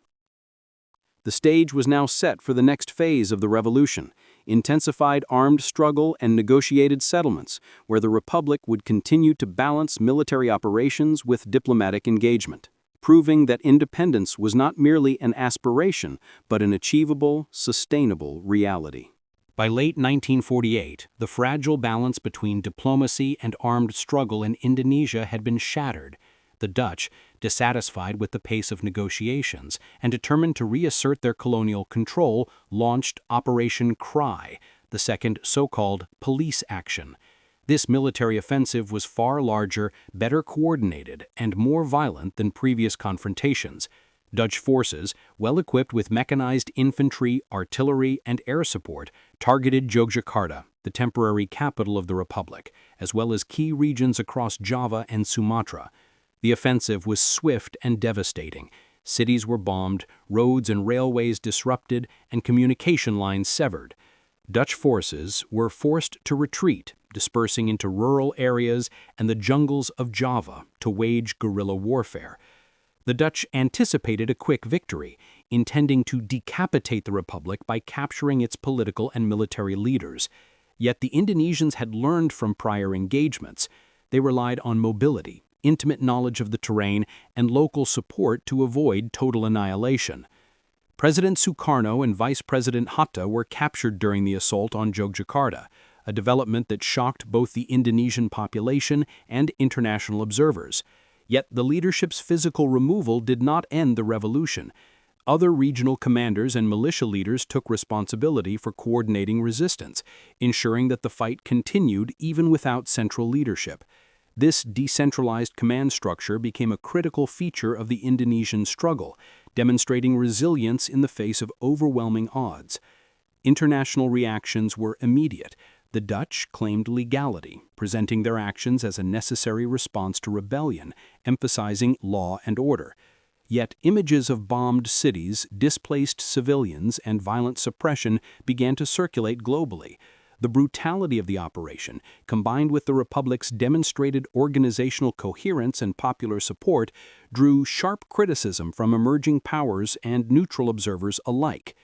S2: The stage was now set for the next phase of the revolution, intensified armed struggle and negotiated settlements, where the Republic would continue to balance military operations with diplomatic engagement, proving that independence was not merely an aspiration, but an achievable, sustainable reality.
S1: By late 1948, the fragile balance between diplomacy and armed struggle in Indonesia had been shattered. The Dutch, dissatisfied with the pace of negotiations and determined to reassert their colonial control, launched Operation Cry, the second so-called police action. This military offensive was far larger, better coordinated, and more violent than previous confrontations. Dutch forces, well equipped with mechanized infantry, artillery, and air support, targeted Jakarta, the temporary capital of the Republic, as well as key regions across Java and Sumatra. The offensive was swift and devastating. Cities were bombed, roads and railways disrupted, and communication lines severed. Dutch forces were forced to retreat, dispersing into rural areas and the jungles of Java to wage guerrilla warfare. The Dutch anticipated a quick victory, intending to decapitate the Republic by capturing its political and military leaders. Yet the Indonesians had learned from prior engagements. They relied on mobility, intimate knowledge of the terrain, and local support to avoid total annihilation. President Sukarno and Vice President Hatta were captured during the assault on Jakarta, a development that shocked both the Indonesian population and international observers. Yet the leadership's physical removal did not end the revolution. Other regional commanders and militia leaders took responsibility for coordinating resistance, ensuring that the fight continued even without central leadership. This decentralized command structure became a critical feature of the Indonesian struggle, demonstrating resilience in the face of overwhelming odds. International reactions were immediate. The Dutch claimed legality, presenting their actions as a necessary response to rebellion, emphasizing law and order. Yet images of bombed cities, displaced civilians, and violent suppression began to circulate globally. The brutality of the operation, combined with the Republic's demonstrated organizational coherence and popular support, drew sharp criticism from emerging powers and neutral observers alike.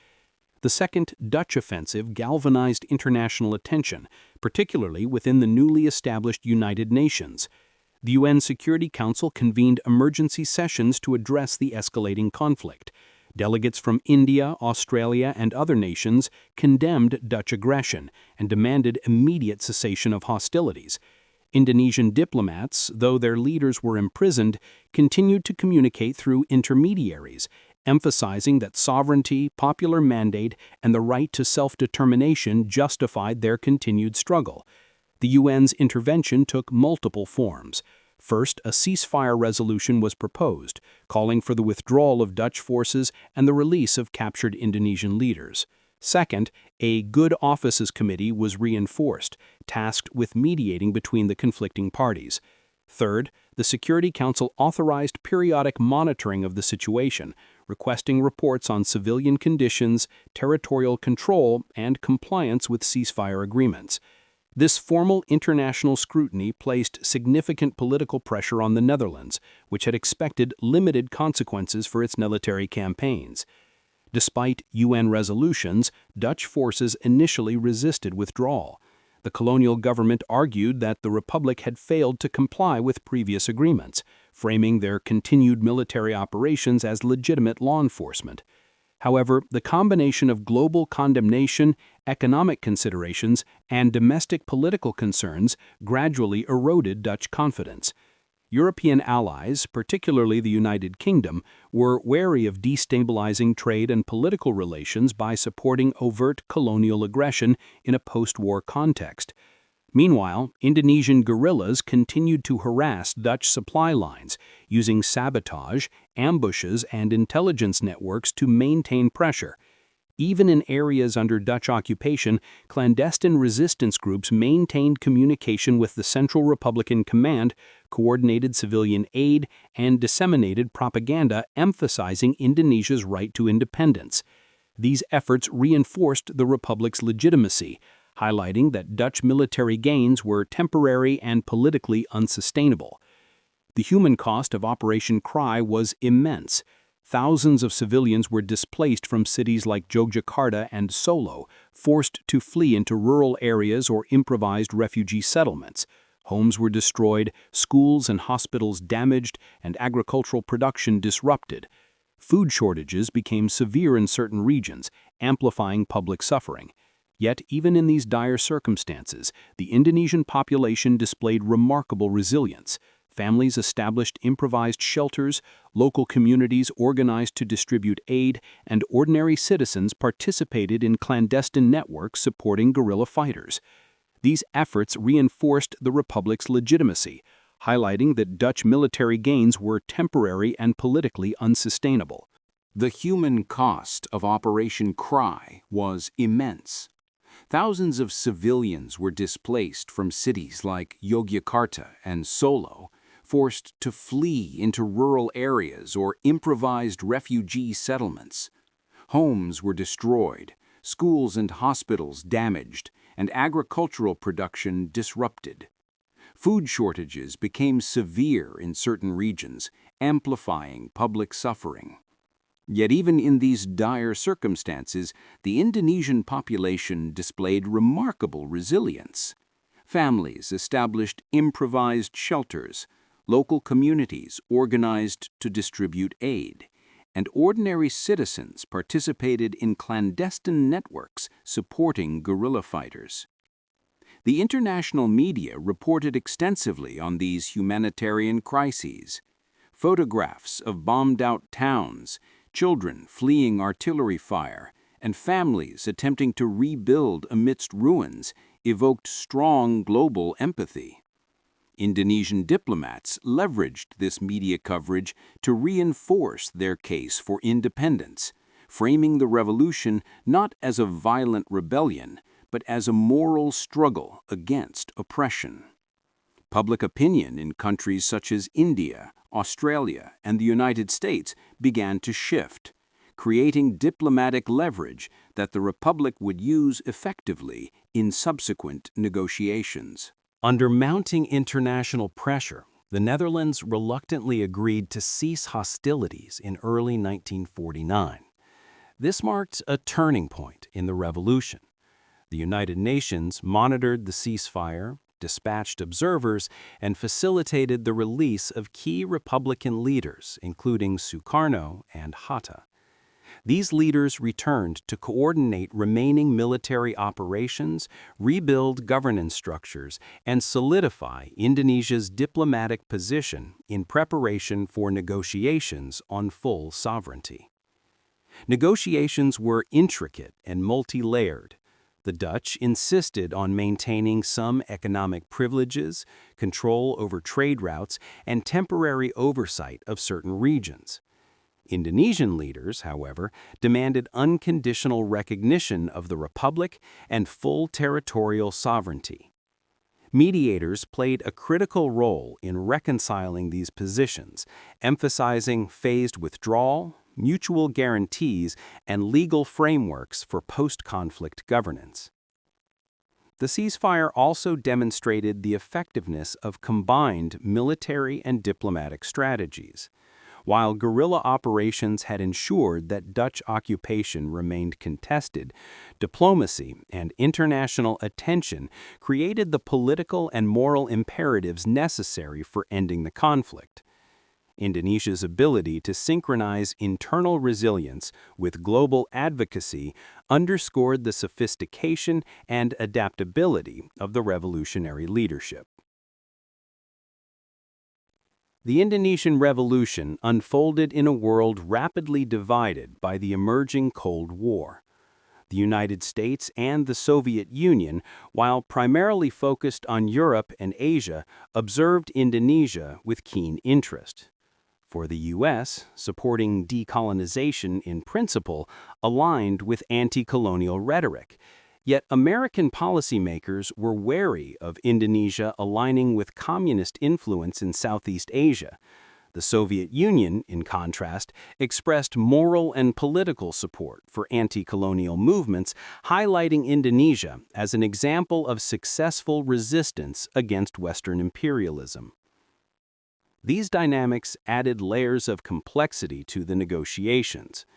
S1: The second Dutch offensive galvanized international attention, particularly within the newly established United Nations. The UN Security Council convened emergency sessions to address the escalating conflict. Delegates from India, Australia, and other nations condemned Dutch aggression and demanded immediate cessation of hostilities. Indonesian diplomats, though their leaders were imprisoned, continued to communicate through intermediaries, emphasizing that sovereignty, popular mandate, and the right to self-determination justified their continued struggle. The UN's intervention took multiple forms. First, a ceasefire resolution was proposed, calling for the withdrawal of Dutch forces and the release of captured Indonesian leaders. Second, a Good Offices Committee was reinforced, tasked with mediating between the conflicting parties. Third, the Security Council authorized periodic monitoring of the situation, requesting reports on civilian conditions, territorial control, and compliance with ceasefire agreements. This formal international scrutiny placed significant political pressure on the Netherlands, which had expected limited consequences for its military campaigns.
S3: Despite UN resolutions, Dutch forces initially resisted withdrawal. The colonial government argued that the Republic had failed to comply with previous agreements, framing their continued military operations as legitimate law enforcement. However, the combination of global condemnation, economic considerations, and domestic political concerns gradually eroded Dutch confidence. European allies, particularly the United Kingdom, were wary of destabilizing trade and political relations by supporting overt colonial aggression in a post-war context. Meanwhile, Indonesian guerrillas continued to harass Dutch supply lines, using sabotage, ambushes, and intelligence networks to maintain pressure. Even in areas under Dutch occupation, clandestine resistance groups maintained communication with the Central Republican Command, coordinated civilian aid, and disseminated propaganda emphasizing Indonesia's right to independence. These efforts reinforced the Republic's legitimacy, highlighting that Dutch military gains were temporary and politically unsustainable. The human cost of Operation Cry was immense. Thousands of civilians were displaced from cities like Jakarta and Solo, forced to flee into rural areas or improvised refugee settlements. Homes were destroyed, schools and hospitals damaged, and agricultural production disrupted. Food shortages became severe in certain regions, amplifying public suffering. Yet, even in these dire circumstances, the Indonesian population displayed remarkable resilience. Families established improvised shelters, local communities organized to distribute aid, and ordinary citizens participated in clandestine networks supporting guerrilla fighters. These efforts reinforced the Republic's legitimacy, highlighting that Dutch military gains were temporary and politically unsustainable.
S1: The human cost of Operation Cry was immense. Thousands of civilians were displaced from cities like Yogyakarta and Solo, forced to flee into rural areas or improvised refugee settlements. Homes were destroyed, schools and hospitals damaged, and agricultural production disrupted. Food shortages became severe in certain regions, amplifying public suffering. Yet even in these dire circumstances, the Indonesian population displayed remarkable resilience. Families established improvised shelters, local communities organized to distribute aid, and ordinary citizens participated in clandestine networks supporting guerrilla fighters. The international media reported extensively on these humanitarian crises. Photographs of bombed-out towns, children fleeing artillery fire, and families attempting to rebuild amidst ruins evoked strong global empathy. Indonesian diplomats leveraged this media coverage to reinforce their case for independence, framing the revolution not as a violent rebellion, but as a moral struggle against oppression. Public opinion in countries such as India, Australia, and the United States began to shift, creating diplomatic leverage that the Republic would use effectively in subsequent negotiations. Under mounting international pressure, the Netherlands reluctantly agreed to cease hostilities in early 1949. This marked a turning point in the revolution. The United Nations monitored the ceasefire, dispatched observers, and facilitated the release of key Republican leaders, including Sukarno and Hatta. These leaders returned to coordinate remaining military operations, rebuild governance structures, and solidify Indonesia's diplomatic position in preparation for negotiations on full sovereignty. Negotiations were intricate and multi-layered. The Dutch insisted on maintaining some economic privileges, control over trade routes, and temporary oversight of certain regions. Indonesian leaders, however, demanded unconditional recognition of the Republic and full territorial sovereignty. Mediators played a critical role in reconciling these positions, emphasizing phased withdrawal, mutual guarantees, and legal frameworks for post-conflict governance. The ceasefire also demonstrated the effectiveness of combined military and diplomatic strategies. While guerrilla operations had ensured that Dutch occupation remained contested, diplomacy and international attention created the political and moral imperatives necessary for ending the conflict. Indonesia's ability to synchronize internal resilience with global advocacy underscored the sophistication and adaptability of the revolutionary leadership. The Indonesian Revolution unfolded in a world rapidly divided by the emerging Cold War. The United States and the Soviet Union, while primarily focused on Europe and Asia, observed Indonesia with keen interest. For the U.S., supporting decolonization in principle aligned with anti-colonial rhetoric. Yet American policymakers were wary of Indonesia aligning with communist influence in Southeast Asia. The Soviet Union, in contrast, expressed moral and political support for anti-colonial movements, highlighting Indonesia as an example of successful resistance against Western imperialism. These dynamics added layers of complexity to the negotiations.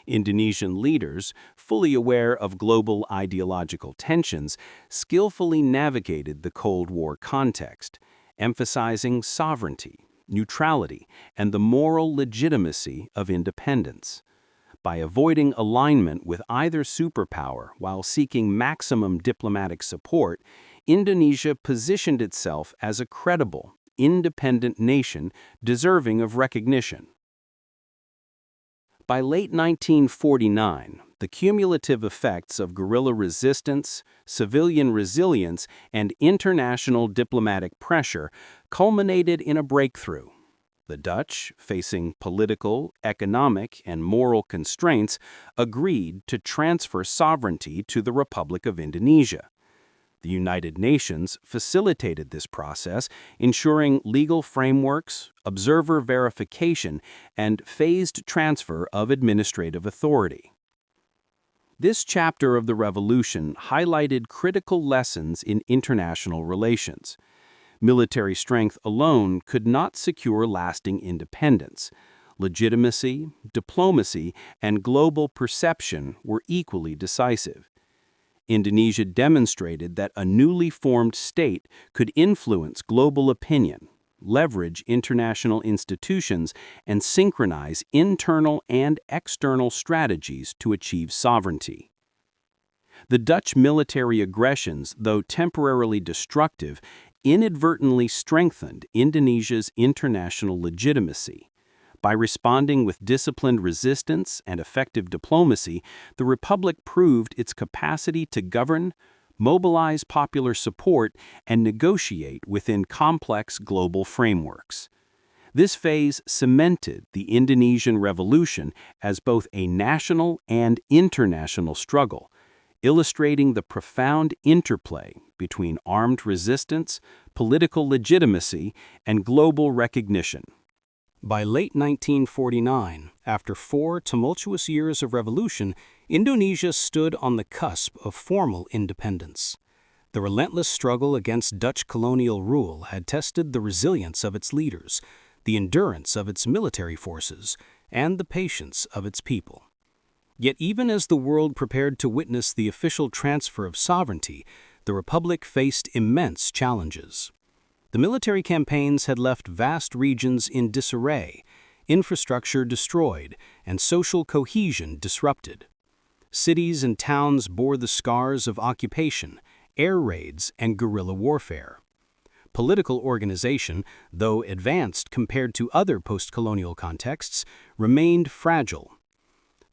S1: Indonesian leaders, fully aware of global ideological tensions, skillfully navigated the Cold War context, emphasizing sovereignty, neutrality, and the moral legitimacy of independence. By avoiding alignment with either superpower while seeking maximum diplomatic support, Indonesia positioned itself as a credible, independent nation deserving of recognition. By late 1949, the cumulative effects of guerrilla resistance, civilian resilience, and international diplomatic pressure culminated in a breakthrough. The Dutch, facing political, economic, and moral constraints, agreed to transfer sovereignty to the Republic of Indonesia. The United Nations facilitated this process, ensuring legal frameworks, observer verification, and phased transfer of administrative authority. This chapter of the revolution highlighted critical lessons in international relations. Military strength alone could not secure lasting independence. Legitimacy, diplomacy, and global perception were equally decisive. Indonesia demonstrated that a newly formed state could influence global opinion, leverage international institutions, and synchronize internal and external strategies to achieve sovereignty. The Dutch military aggressions, though temporarily destructive, inadvertently strengthened Indonesia's international legitimacy. By responding with disciplined resistance and effective diplomacy, the Republic proved its capacity to govern, mobilize popular support, and negotiate within complex global frameworks. This phase cemented the Indonesian Revolution as both a national and international struggle, illustrating the profound interplay between armed resistance, political legitimacy, and global recognition. By late 1949, after 4 tumultuous years of revolution, Indonesia stood on the cusp of formal independence. The relentless struggle against Dutch colonial rule had tested the resilience of its leaders, the endurance of its military forces, and the patience of its people. Yet even as the world prepared to witness the official transfer of sovereignty, the Republic faced immense challenges. The military campaigns had left vast regions in disarray, infrastructure destroyed, and social cohesion disrupted. Cities and towns bore the scars of occupation, air raids, and guerrilla warfare. Political organization, though advanced compared to other post-colonial contexts, remained fragile.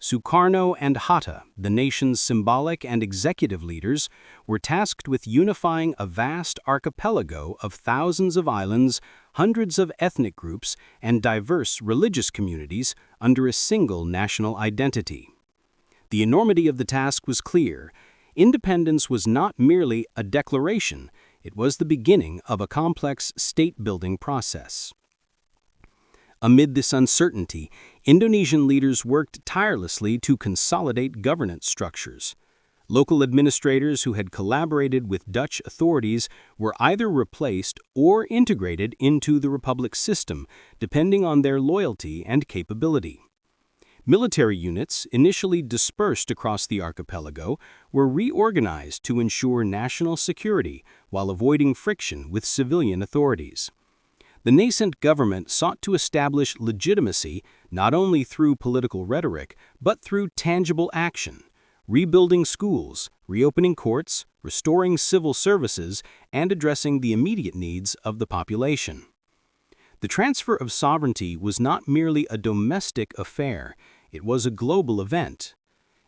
S1: Sukarno and Hatta, the nation's symbolic and executive leaders, were tasked with unifying a vast archipelago of thousands of islands, hundreds of ethnic groups, and diverse religious communities under a single national identity. The enormity of the task was clear. Independence was not merely a declaration, it was the beginning of a complex state-building process. Amid this uncertainty, Indonesian leaders worked tirelessly to consolidate governance structures.
S2: Local administrators who had collaborated with Dutch authorities were either replaced or integrated into the republic's system, depending on their loyalty and capability. Military units, initially dispersed across the archipelago, were reorganized to ensure national security while avoiding friction with civilian authorities. The nascent government sought to establish legitimacy not only through political rhetoric, but through tangible action, rebuilding schools, reopening courts, restoring civil services, and addressing the immediate needs of the population. The transfer of sovereignty was not merely a domestic affair, it was a global event.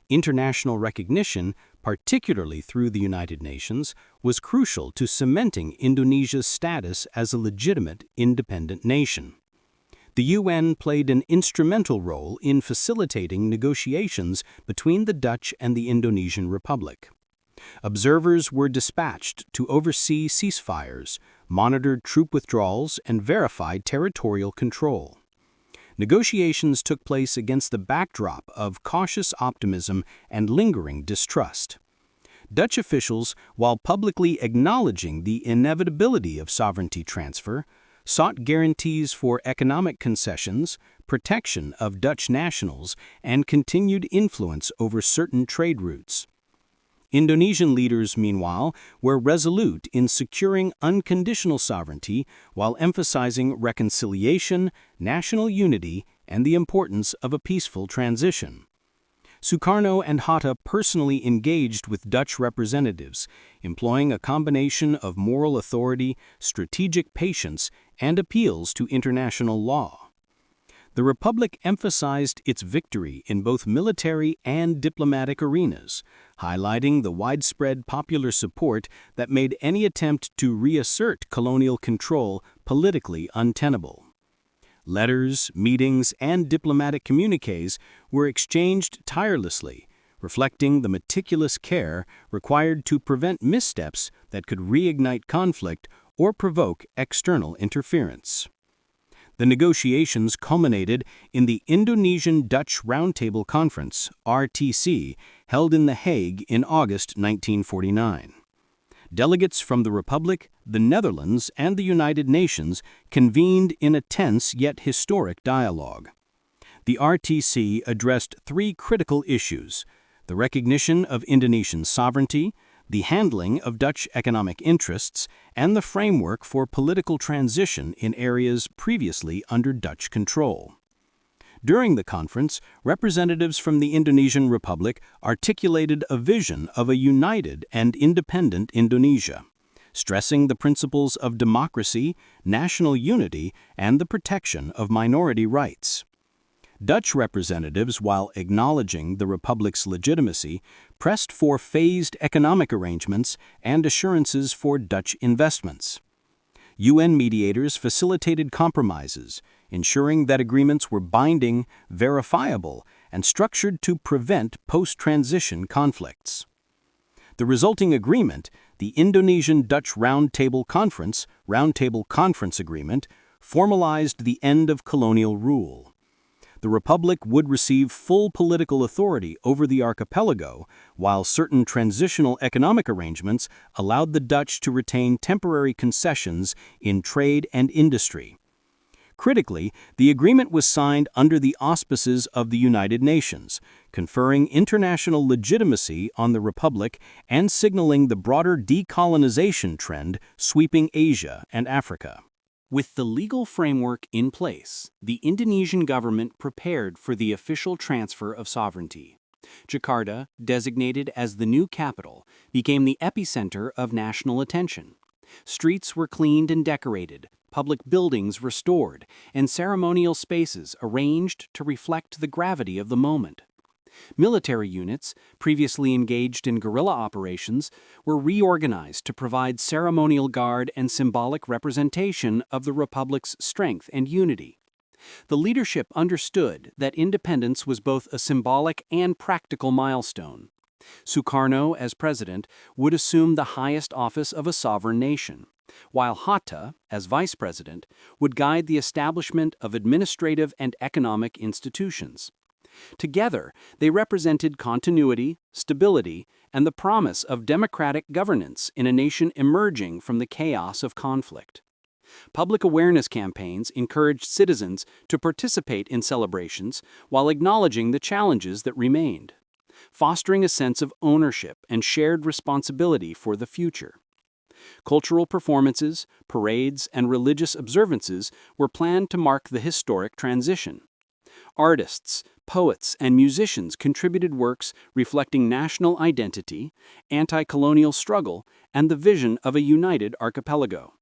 S2: International recognition, particularly through the United Nations, was crucial to cementing Indonesia's status as a legitimate, independent nation. The UN played an instrumental role in facilitating negotiations between the Dutch and the Indonesian Republic. Observers were dispatched to oversee ceasefires, monitored troop withdrawals, and verified territorial control. Negotiations took place against the backdrop of cautious optimism and lingering distrust. Dutch officials, while publicly acknowledging the inevitability of sovereignty transfer, sought guarantees for economic concessions, protection of Dutch nationals, and continued influence over certain trade routes. Indonesian leaders, meanwhile, were resolute in securing unconditional sovereignty while emphasizing reconciliation, national unity, and the importance of a peaceful transition. Sukarno and Hatta personally engaged with Dutch representatives, employing a combination of moral authority, strategic patience, and appeals to international law. The Republic emphasized its victory in both military and diplomatic arenas, highlighting the widespread popular support that made any attempt to reassert colonial control politically untenable. Letters, meetings, and diplomatic communiques were exchanged tirelessly, reflecting the meticulous care required to prevent missteps that could reignite conflict or provoke external interference. The negotiations culminated in the Indonesian-Dutch Roundtable Conference, RTC, held in The Hague in August 1949. Delegates from the Republic, the Netherlands, and the United Nations convened in a tense yet historic dialogue. The RTC addressed three critical issues: the recognition of Indonesian sovereignty, the handling of Dutch economic interests, and the framework for political transition in areas previously under Dutch control. During the conference, representatives from the Indonesian Republic articulated a vision of a united and independent Indonesia, stressing the principles of democracy, national unity, and the protection of minority rights. Dutch representatives, while acknowledging the Republic's legitimacy, pressed for phased economic arrangements and assurances for Dutch investments. UN mediators facilitated compromises, ensuring that agreements were binding, verifiable, and structured to prevent post-transition conflicts. The resulting agreement, the Indonesian-Dutch Roundtable Conference Agreement, formalized the end of colonial rule. The Republic would receive full political authority over the archipelago, while certain transitional economic arrangements allowed the Dutch to retain temporary concessions in trade and industry. Critically, the agreement was signed under the auspices of the United Nations, conferring international legitimacy on the Republic and signaling the broader decolonization trend sweeping Asia and Africa.
S1: With the legal framework in place, the Indonesian government prepared for the official transfer of sovereignty. Jakarta, designated as the new capital, became the epicenter of national attention. Streets were cleaned and decorated, public buildings restored, and ceremonial spaces arranged to reflect the gravity of the moment. Military units, previously engaged in guerrilla operations, were reorganized to provide ceremonial guard and symbolic representation of the Republic's strength and unity. The leadership understood that independence was both a symbolic and practical milestone. Sukarno, as president, would assume the highest office of a sovereign nation, while Hatta, as vice president, would guide the establishment of administrative and economic institutions. Together, they represented continuity, stability, and the promise of democratic governance in a nation emerging from the chaos of conflict. Public awareness campaigns encouraged citizens to participate in celebrations while acknowledging the challenges that remained, fostering a sense of ownership and shared responsibility for the future. Cultural performances, parades, and religious observances were planned to mark the historic transition. Artists, poets, and musicians contributed works reflecting national identity, anti-colonial struggle, and the vision of a united archipelago.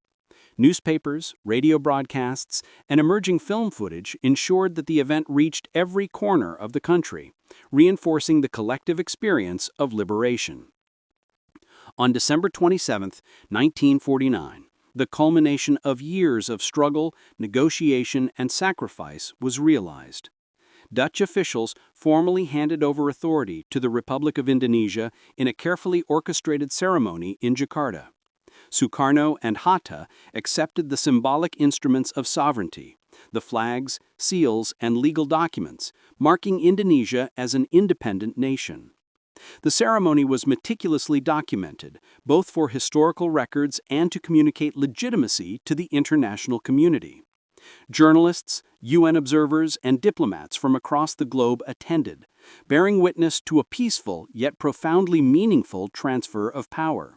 S1: Newspapers, radio broadcasts, and emerging film footage ensured that the event reached every corner of the country, reinforcing the collective experience of liberation. On December 27, 1949, the culmination of years of struggle, negotiation, and sacrifice was realized. Dutch officials formally handed over authority to the Republic of Indonesia in a carefully orchestrated ceremony in Jakarta. Sukarno and Hatta accepted the symbolic instruments of sovereignty, the flags, seals, and legal documents, marking Indonesia as an independent nation. The ceremony was meticulously documented, both for historical records and to communicate legitimacy to the international community. Journalists, UN observers, and diplomats from across the globe attended, bearing witness to a peaceful yet profoundly meaningful transfer of power.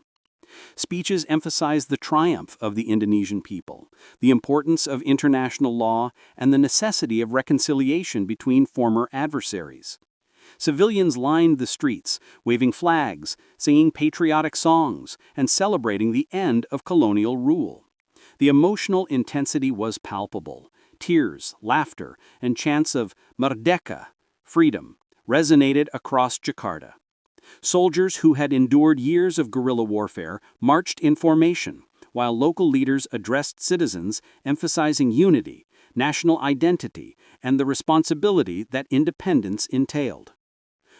S1: Speeches emphasized the triumph of the Indonesian people, the importance of international law, and the necessity of reconciliation between former adversaries. Civilians lined the streets, waving flags, singing patriotic songs, and celebrating the end of colonial rule. The emotional intensity was palpable. Tears, laughter, and chants of "Merdeka," freedom, resonated across Jakarta. Soldiers who had endured years of guerrilla warfare marched in formation, while local leaders addressed citizens, emphasizing unity, national identity, and the responsibility that independence entailed.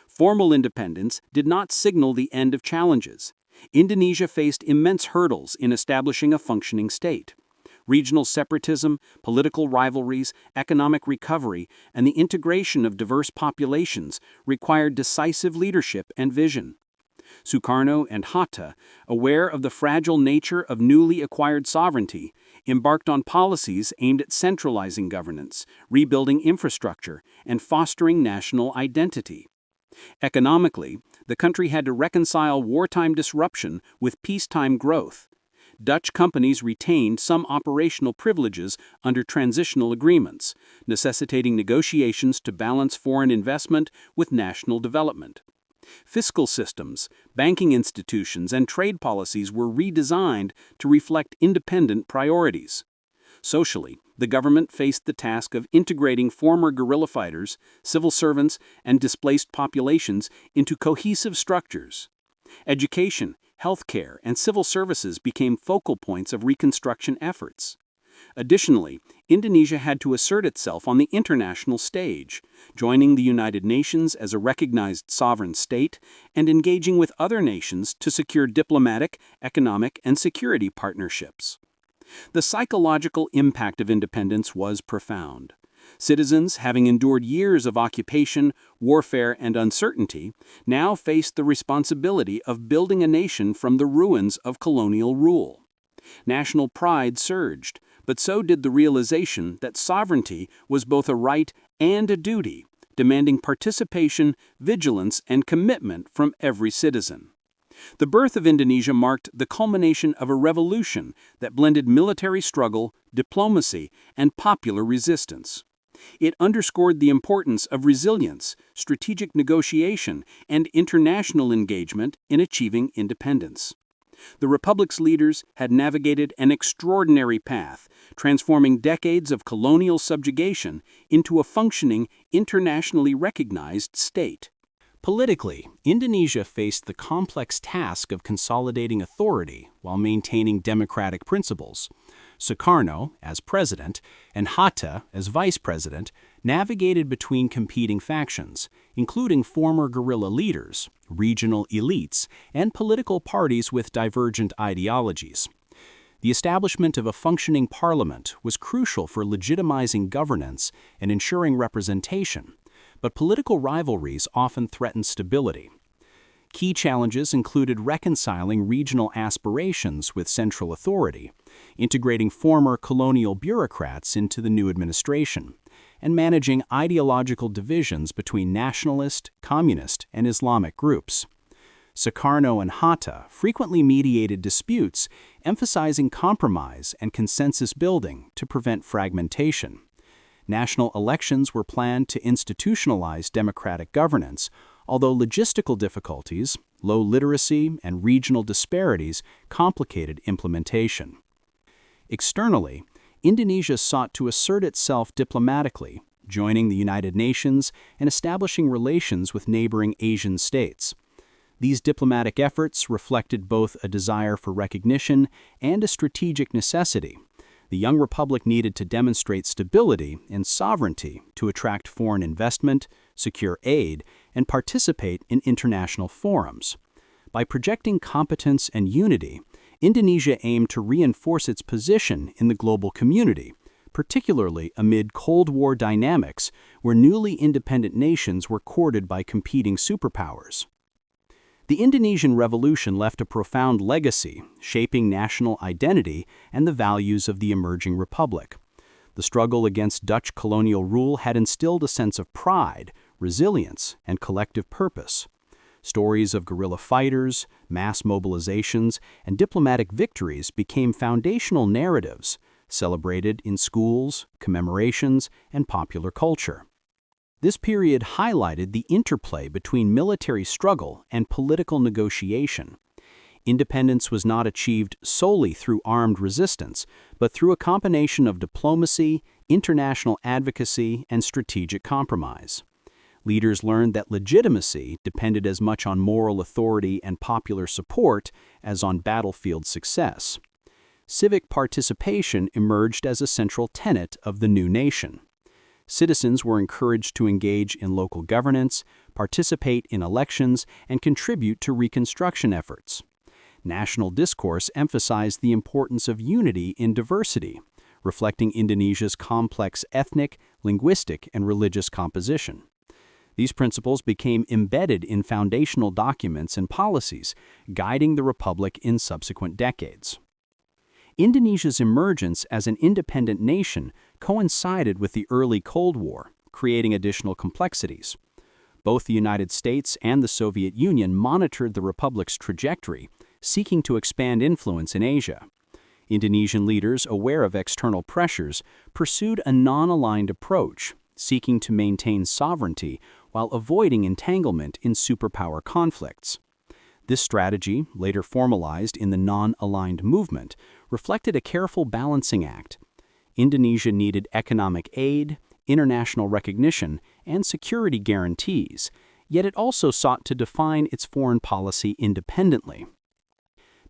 S1: Formal independence did not signal the end of challenges. Indonesia faced immense hurdles in establishing a functioning state. Regional separatism, political rivalries, economic recovery, and the integration of diverse populations required decisive leadership and vision. Sukarno and Hatta, aware of the fragile nature of newly acquired sovereignty, embarked on policies aimed at centralizing governance, rebuilding infrastructure, and fostering national identity. Economically, the country had to reconcile wartime disruption with peacetime growth. Dutch companies retained some operational privileges under transitional agreements, necessitating negotiations to balance foreign investment with national development. Fiscal systems, banking institutions, and trade policies were redesigned to reflect independent priorities. Socially, the government faced the task of integrating former guerrilla fighters, civil servants, and displaced populations into cohesive structures. Education, healthcare, and civil services became focal points of reconstruction efforts. Additionally, Indonesia had to assert itself on the international stage, joining the United Nations as a recognized sovereign state and engaging with other nations to secure diplomatic, economic, and security partnerships. The psychological impact of independence was profound. Citizens, having endured years of occupation, warfare, and uncertainty, now faced the responsibility of building a nation from the ruins of colonial rule. National pride surged, but so did the realization that sovereignty was both a right and a duty, demanding participation, vigilance, and commitment from every citizen. The birth of Indonesia marked the culmination of a revolution that blended military struggle, diplomacy, and popular resistance. It underscored the importance of resilience, strategic negotiation, and international engagement in achieving independence. The Republic's leaders had navigated an extraordinary path, transforming decades of colonial subjugation into a functioning, internationally recognized state.
S3: Politically, Indonesia faced the complex task of consolidating authority while maintaining democratic principles. Sukarno, as president, and Hatta, as vice president, navigated between competing factions, including former guerrilla leaders, regional elites, and political parties with divergent ideologies. The establishment of a functioning parliament was crucial for legitimizing governance and ensuring representation,
S1: but political rivalries often threatened stability. Key challenges included reconciling regional aspirations with central authority, integrating former colonial bureaucrats into the new administration, and managing ideological divisions between nationalist, communist, and Islamic groups. Sukarno and Hatta frequently mediated disputes, emphasizing compromise and consensus building to prevent fragmentation. National elections were planned to institutionalize democratic governance, although logistical difficulties, low literacy, and regional disparities complicated implementation. Externally, Indonesia sought to assert itself diplomatically, joining the United Nations and establishing relations with neighboring Asian states. These diplomatic efforts reflected both a desire for recognition and a strategic necessity. The young republic needed to demonstrate stability and sovereignty to attract foreign investment, secure aid, and participate in international forums. By projecting competence and unity, Indonesia aimed to reinforce its position in the global community, particularly amid Cold War dynamics where newly independent nations were courted by competing superpowers. The Indonesian Revolution left a profound legacy, shaping national identity and the values of the emerging republic. The struggle against Dutch colonial rule had instilled a sense of pride, resilience, and collective purpose. Stories of guerrilla fighters, mass mobilizations, and diplomatic victories became foundational narratives, celebrated in schools, commemorations, and popular culture. This period highlighted the interplay between military struggle and political negotiation. Independence was not achieved solely through armed resistance, but through a combination of diplomacy, international advocacy, and strategic compromise. Leaders learned that legitimacy depended as much on moral authority and popular support as on battlefield success. Civic participation emerged as a central tenet of the new nation. Citizens were encouraged to engage in local governance, participate in elections, and contribute to reconstruction efforts. National discourse emphasized the importance of unity in diversity, reflecting Indonesia's complex ethnic, linguistic, and religious composition. These principles became embedded in foundational documents and policies, guiding the republic in subsequent decades. Indonesia's emergence as an independent nation coincided with the early Cold War, creating additional complexities. Both the United States and the Soviet Union monitored the republic's trajectory, seeking to expand influence in Asia. Indonesian leaders, aware of external pressures, pursued a non-aligned approach, seeking to maintain sovereignty while avoiding entanglement in superpower conflicts. This strategy, later formalized in the non-aligned movement, reflected a careful balancing act. Indonesia needed economic aid, international recognition, and security guarantees, yet it also sought to define its foreign policy independently.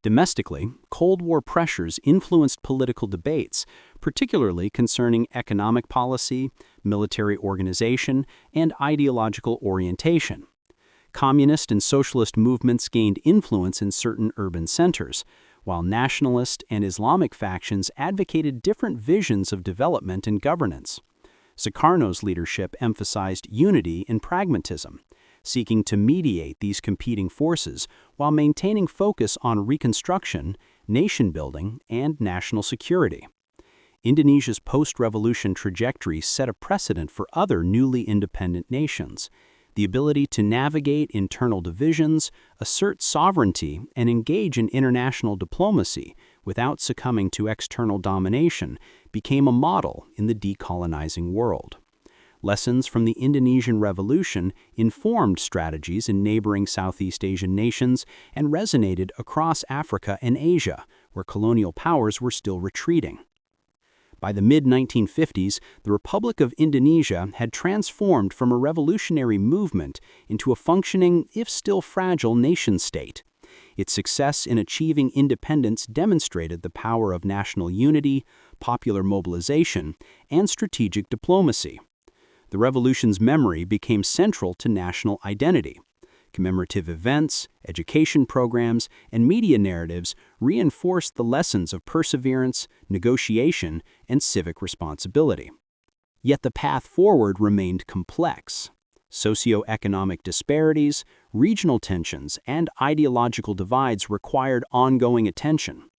S1: Domestically, Cold War pressures influenced political debates, particularly concerning economic policy, military organization, and ideological orientation. Communist and socialist movements gained influence in certain urban centers, while nationalist and Islamic factions advocated different visions of development and governance. Sukarno's leadership emphasized unity and pragmatism, seeking to mediate these competing forces while maintaining focus on reconstruction, nation-building, and national security. Indonesia's post-revolution trajectory set a precedent for other newly independent nations. The ability to navigate internal divisions, assert sovereignty, and engage in international diplomacy without succumbing to external domination became a model in the decolonizing world. Lessons from the Indonesian Revolution informed strategies in neighboring Southeast Asian nations and resonated across Africa and Asia, where colonial powers were still retreating. By the mid-1950s, the Republic of Indonesia had transformed from a revolutionary movement into a functioning, if still fragile, nation-state. Its success in achieving independence demonstrated the power of national unity, popular mobilization, and strategic diplomacy. The revolution's memory became central to national identity. Commemorative events, education programs, and media narratives reinforced the lessons of perseverance, negotiation, and civic responsibility. Yet the path forward remained complex. Socioeconomic disparities, regional tensions, and ideological divides required ongoing attention.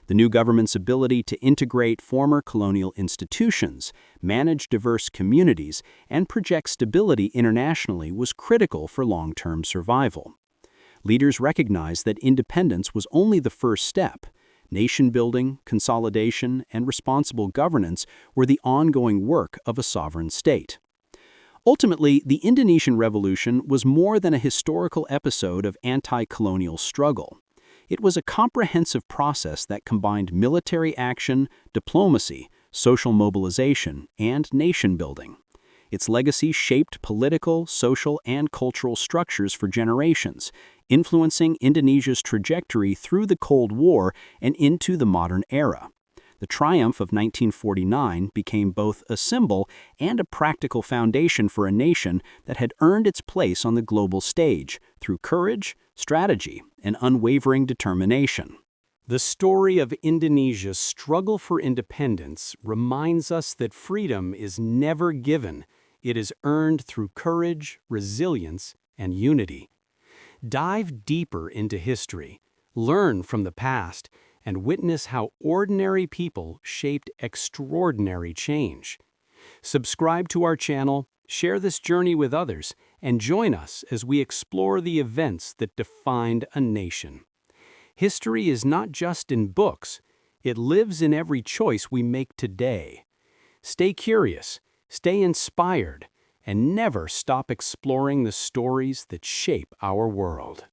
S1: The new government's ability to integrate former colonial institutions, manage diverse communities, and project stability internationally was critical for long-term survival. Leaders recognized that independence was only the first step. Nation-building, consolidation, and responsible governance were the ongoing work of a sovereign state. Ultimately, the Indonesian Revolution was more than a historical episode of anti-colonial struggle. It was a comprehensive process that combined military action, diplomacy, social mobilization, and nation-building. Its legacy shaped political, social, and cultural structures for generations, influencing Indonesia's trajectory through the Cold War and into the modern era. The triumph of 1949 became both a symbol and a practical foundation for a nation that had earned its place on the global stage through courage, strategy, and unwavering determination.
S3: The story of Indonesia's struggle for independence reminds us that freedom is never given. It is earned through courage, resilience, and unity. Dive deeper into history, learn from the past, and witness how ordinary people shaped extraordinary change. Subscribe to our channel, share this journey with others, and join us as we explore the events that defined a nation. History is not just in books, it lives in every choice we make today. Stay curious, stay inspired, and never stop exploring the stories that shape our world.